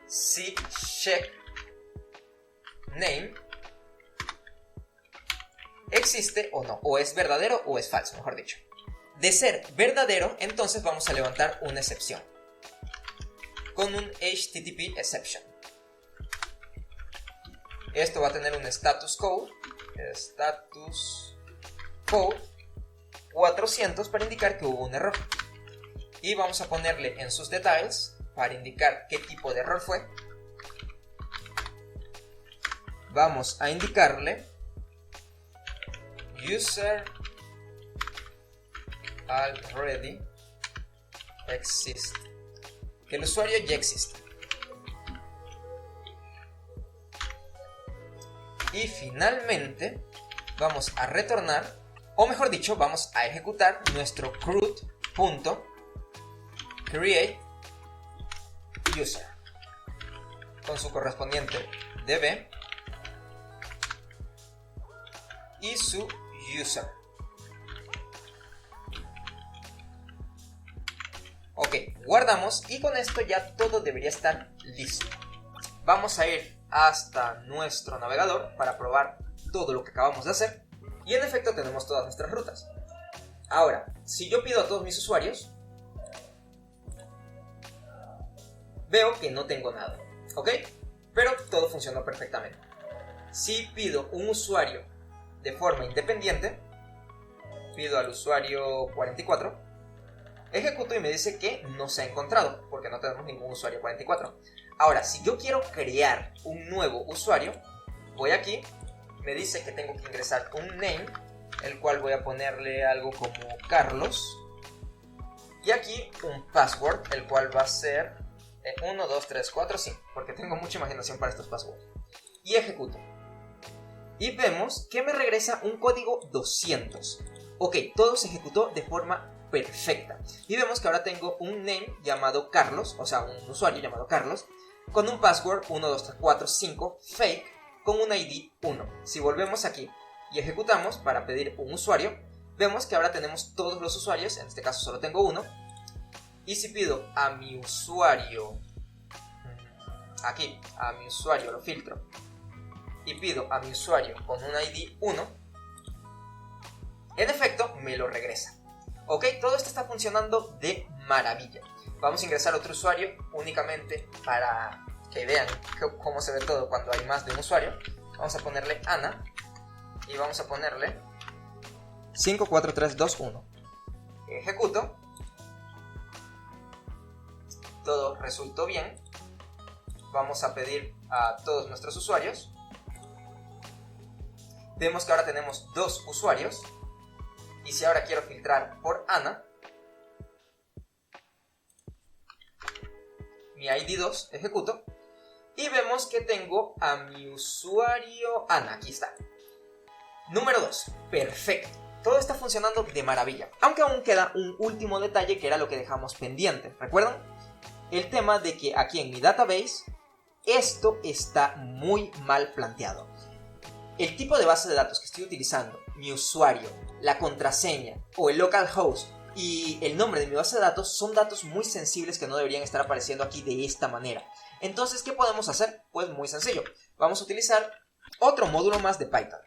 si check name existe o no, o es verdadero o es falso, mejor dicho. De ser verdadero, entonces vamos a levantar una excepción con un HTTP exception. Esto va a tener un status code 400 para indicar que hubo un error. Y vamos a ponerle en sus details para indicar qué tipo de error fue. Vamos a indicarle user already exist, que el usuario ya existe. Y finalmente vamos a retornar, o mejor dicho, vamos a ejecutar nuestro CRUD.create user con su correspondiente db y su user. Ok, guardamos y con esto ya todo debería estar listo. Vamos a ir hasta nuestro navegador para probar todo lo que acabamos de hacer. Y en efecto tenemos todas nuestras rutas. Ahora, si yo pido a todos mis usuarios, veo que no tengo nada, ¿ok? Pero todo funcionó perfectamente. Si pido un usuario de forma independiente, pido al usuario 44, ejecuto y me dice que no se ha encontrado, porque no tenemos ningún usuario 44. Ahora, si yo quiero crear un nuevo usuario, voy aquí, me dice que tengo que ingresar un name, el cual voy a ponerle algo como Carlos, y aquí un password, el cual va a ser 1, 2, 3, 4, 5, porque tengo mucha imaginación para estos passwords. Y ejecuto. Y vemos que me regresa un código 200. Ok, todo se ejecutó de forma perfecta. Y vemos que ahora tengo un name llamado Carlos, o sea, un usuario llamado Carlos, con un password 1, 2, 3, 4, 5, fake, con un ID 1. Si volvemos aquí y ejecutamos para pedir un usuario, vemos que ahora tenemos todos los usuarios, en este caso solo tengo uno. Y si pido a mi usuario, aquí, a mi usuario lo filtro, y pido a mi usuario con un ID 1, en efecto me lo regresa. Ok, todo esto está funcionando de maravilla. Vamos a ingresar otro usuario únicamente para que vean cómo se ve todo cuando hay más de un usuario. Vamos a ponerle Ana y vamos a ponerle 54321. Ejecuto. Todo resultó bien. Vamos a pedir a todos nuestros usuarios. Vemos que ahora tenemos 2 usuarios. Y si ahora quiero filtrar por Ana, mi ID 2, ejecuto. Y vemos que tengo a mi usuario Ana, aquí está. Número 2, perfecto. Todo está funcionando de maravilla. Aunque aún queda un último detalle que era lo que dejamos pendiente. ¿Recuerdan? El tema de que aquí en mi database esto está muy mal planteado. El tipo de base de datos que estoy utilizando, mi usuario, la contraseña o el localhost y el nombre de mi base de datos son datos muy sensibles que no deberían estar apareciendo aquí de esta manera. Entonces, ¿qué podemos hacer? Pues muy sencillo. Vamos a utilizar otro módulo más de Python.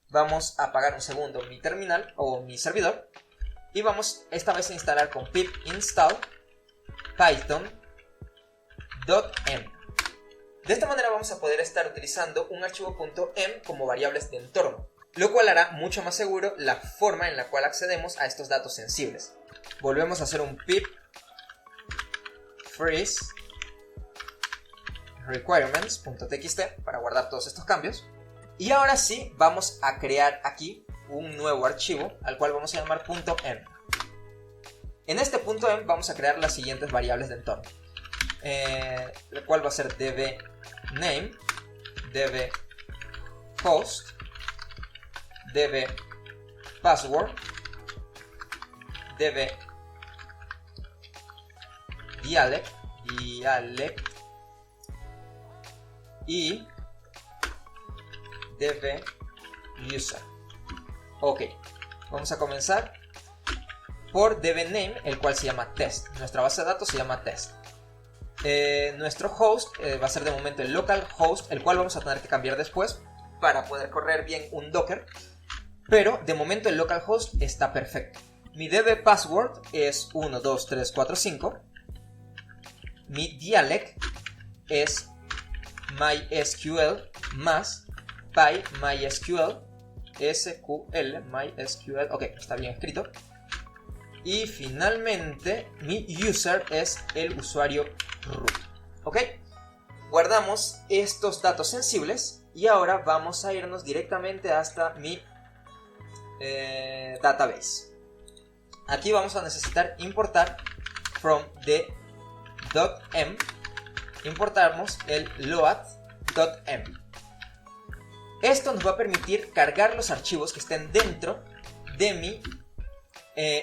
Vamos a apagar un segundo mi terminal o mi servidor y vamos esta vez a instalar con pip install python.m. De esta manera vamos a poder estar utilizando un archivo .m como variables de entorno, lo cual hará mucho más seguro la forma en la cual accedemos a estos datos sensibles. Volvemos a hacer un pip freeze requirements.txt para guardar todos estos cambios. Y ahora sí, vamos a crear aquí un nuevo archivo al cual vamos a llamar .m. En este .m vamos a crear las siguientes variables de entorno, el cual va a ser db_name, db_host, db_password, db_dialect y db_user. Ok, vamos a comenzar por db_name, el cual se llama test. Nuestra base de datos se llama test. Nuestro host va a ser de momento el localhost, el cual vamos a tener que cambiar después para poder correr bien un Docker. Pero de momento el localhost está perfecto. Mi db_password es 1, 2, 3, 4, 5. Mi dialect es MySQL más PyMySQL SQL MySQL. Ok, está bien escrito. Y finalmente mi user es el usuario root. Ok, guardamos estos datos sensibles y ahora vamos a irnos directamente hasta mi database. Aquí vamos a necesitar importar from the .m. Importamos el load.m. Esto nos va a permitir cargar los archivos que estén dentro de mi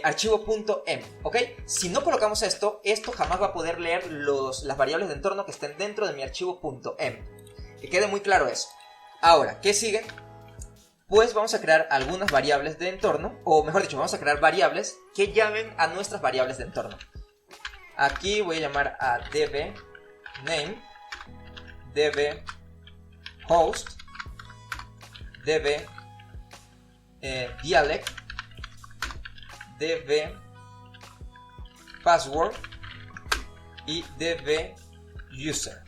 archivo .m, ¿ok? Si no colocamos esto jamás va a poder leer las variables de entorno que estén dentro de mi archivo .m. Que quede muy claro eso. Ahora, ¿qué sigue? Pues vamos a crear algunas variables de entorno, o mejor dicho, vamos a crear variables que llamen a nuestras variables de entorno. Aquí voy a llamar a db_name, host, db dialect, db password y db user.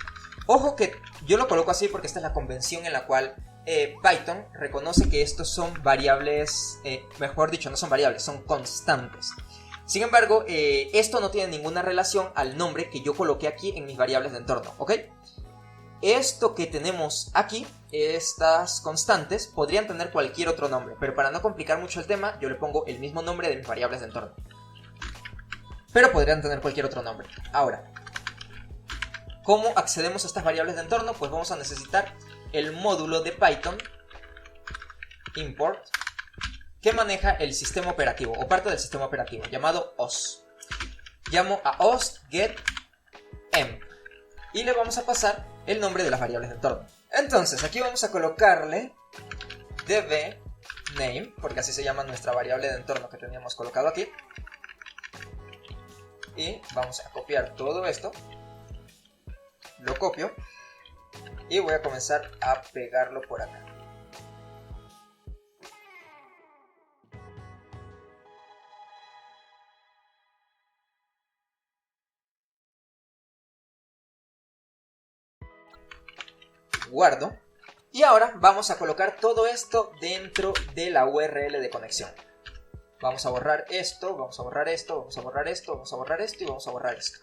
Ojo que yo lo coloco así porque esta es la convención en la cual Python reconoce que estos son variables, mejor dicho, no son variables, son constantes. Sin embargo, esto no tiene ninguna relación al nombre que yo coloqué aquí en mis variables de entorno, ¿ok? Esto que tenemos aquí, estas constantes, podrían tener cualquier otro nombre, pero para no complicar mucho el tema, yo le pongo el mismo nombre de mis variables de entorno. Pero podrían tener cualquier otro nombre. Ahora, ¿cómo accedemos a estas variables de entorno? Pues vamos a necesitar el módulo de Python import que maneja el sistema operativo o parte del sistema operativo llamado os. Llamo a os get emp y le vamos a pasar el nombre de las variables de entorno. Entonces aquí vamos a colocarle db name, porque así se llama nuestra variable de entorno que teníamos colocado aquí, y vamos a copiar todo esto. Lo copio y voy a comenzar a pegarlo por acá. Guardo. Y ahora vamos a colocar todo esto dentro de la URL de conexión. Vamos a borrar esto, vamos a borrar esto, vamos a borrar esto, vamos a borrar esto y vamos a borrar esto.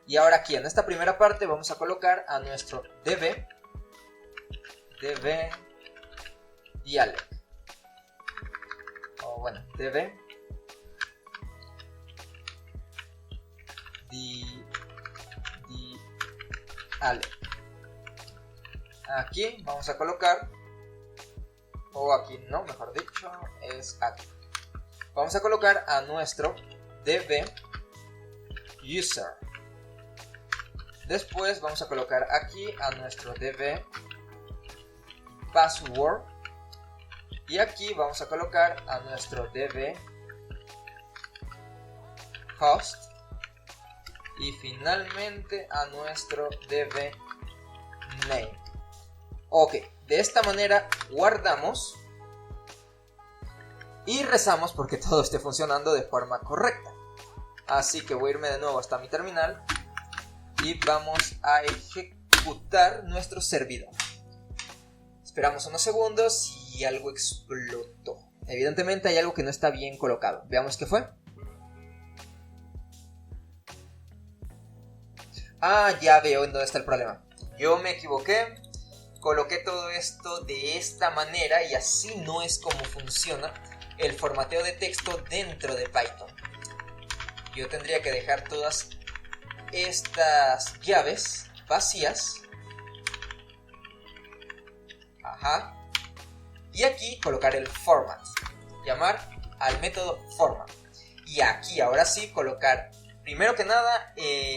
Y ahora aquí en esta primera parte vamos a colocar a nuestro db dialect. O bueno, db dialect. Aquí vamos a colocar, o aquí no, mejor dicho, es aquí. Vamos a colocar a nuestro db user. Después vamos a colocar aquí a nuestro db password. Y aquí vamos a colocar a nuestro db host. Y finalmente a nuestro db name. Ok, de esta manera guardamos y rezamos porque todo esté funcionando de forma correcta. Así que voy a irme de nuevo hasta mi terminal y vamos a ejecutar nuestro servidor. Esperamos unos segundos y algo explotó. Evidentemente hay algo que no está bien colocado. Veamos qué fue. Ah, ya veo en dónde está el problema. Yo me equivoqué. Coloqué todo esto de esta manera y así no es como funciona el formateo de texto dentro de Python. Yo tendría que dejar todas estas llaves vacías. Ajá. Y aquí colocar el format. Llamar al método format. Y aquí ahora sí colocar, primero que nada,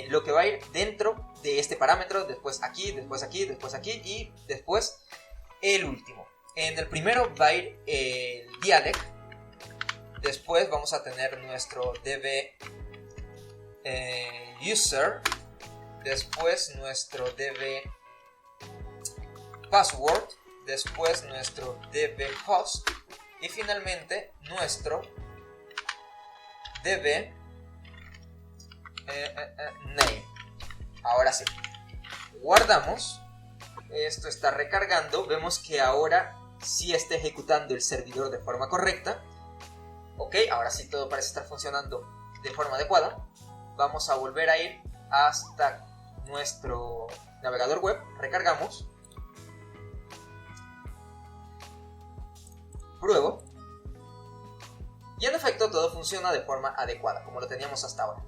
lo que va a ir dentro de este parámetro, después aquí, después aquí, después aquí y después el último. En el primero va a ir el dialect, después vamos a tener nuestro db user, después nuestro db password, después nuestro db host y finalmente nuestro db name. Ahora sí, guardamos, esto está recargando, vemos que ahora sí está ejecutando el servidor de forma correcta. Ok, ahora sí todo parece estar funcionando de forma adecuada. Vamos a volver a ir hasta nuestro navegador web, recargamos, pruebo y en efecto todo funciona de forma adecuada como lo teníamos hasta ahora.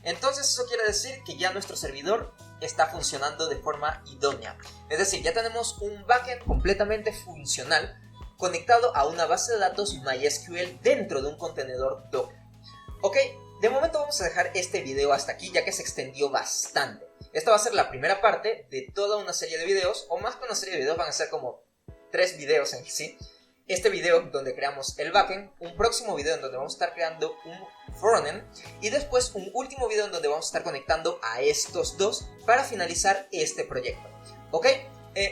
Entonces eso quiere decir que ya nuestro servidor está funcionando de forma idónea. Es decir, ya tenemos un backend completamente funcional conectado a una base de datos MySQL dentro de un contenedor Docker. Ok, de momento vamos a dejar este video hasta aquí ya que se extendió bastante. Esta va a ser la primera parte de toda una serie de videos, o más que una serie de videos, van a ser como 3 videos en sí. Este video donde creamos el backend, un próximo video en donde vamos a estar creando un frontend y después un último video en donde vamos a estar conectando a estos dos para finalizar este proyecto. ¿Ok?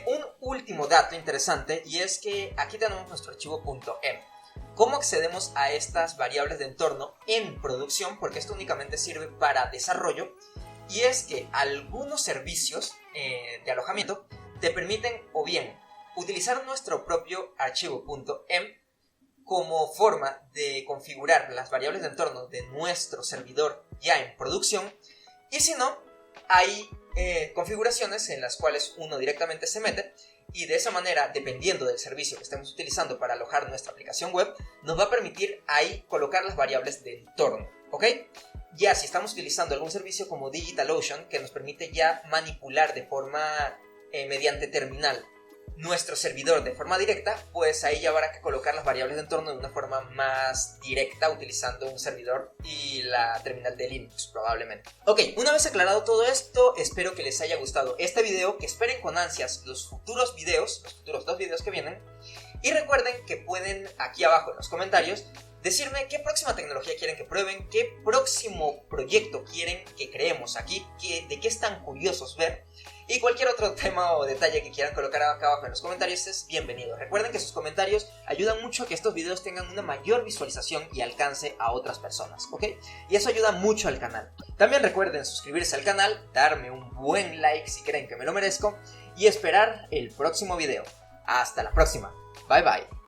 Un último dato interesante, y es que aquí tenemos nuestro archivo .env. ¿Cómo accedemos a estas variables de entorno en producción? Porque esto únicamente sirve para desarrollo. Y es que algunos servicios de alojamiento te permiten o bien utilizar nuestro propio archivo .env como forma de configurar las variables de entorno de nuestro servidor ya en producción, y si no, hay configuraciones en las cuales uno directamente se mete y de esa manera, dependiendo del servicio que estemos utilizando para alojar nuestra aplicación web, nos va a permitir ahí colocar las variables de entorno, ¿ok? Ya si estamos utilizando algún servicio como DigitalOcean, que nos permite ya manipular de forma mediante terminal nuestro servidor de forma directa, pues ahí ya habrá que colocar las variables de entorno de una forma más directa utilizando un servidor y la terminal de Linux probablemente. Ok, una vez aclarado todo esto, espero que les haya gustado este video, que esperen con ansias los futuros dos videos que vienen, y recuerden que pueden aquí abajo en los comentarios decirme qué próxima tecnología quieren que prueben, qué próximo proyecto quieren que creemos aquí, de qué están curiosos ver. Y cualquier otro tema o detalle que quieran colocar acá abajo en los comentarios es bienvenido. Recuerden que sus comentarios ayudan mucho a que estos videos tengan una mayor visualización y alcance a otras personas, ¿ok? Y eso ayuda mucho al canal. También recuerden suscribirse al canal, darme un buen like si creen que me lo merezco y esperar el próximo video. Hasta la próxima. Bye bye.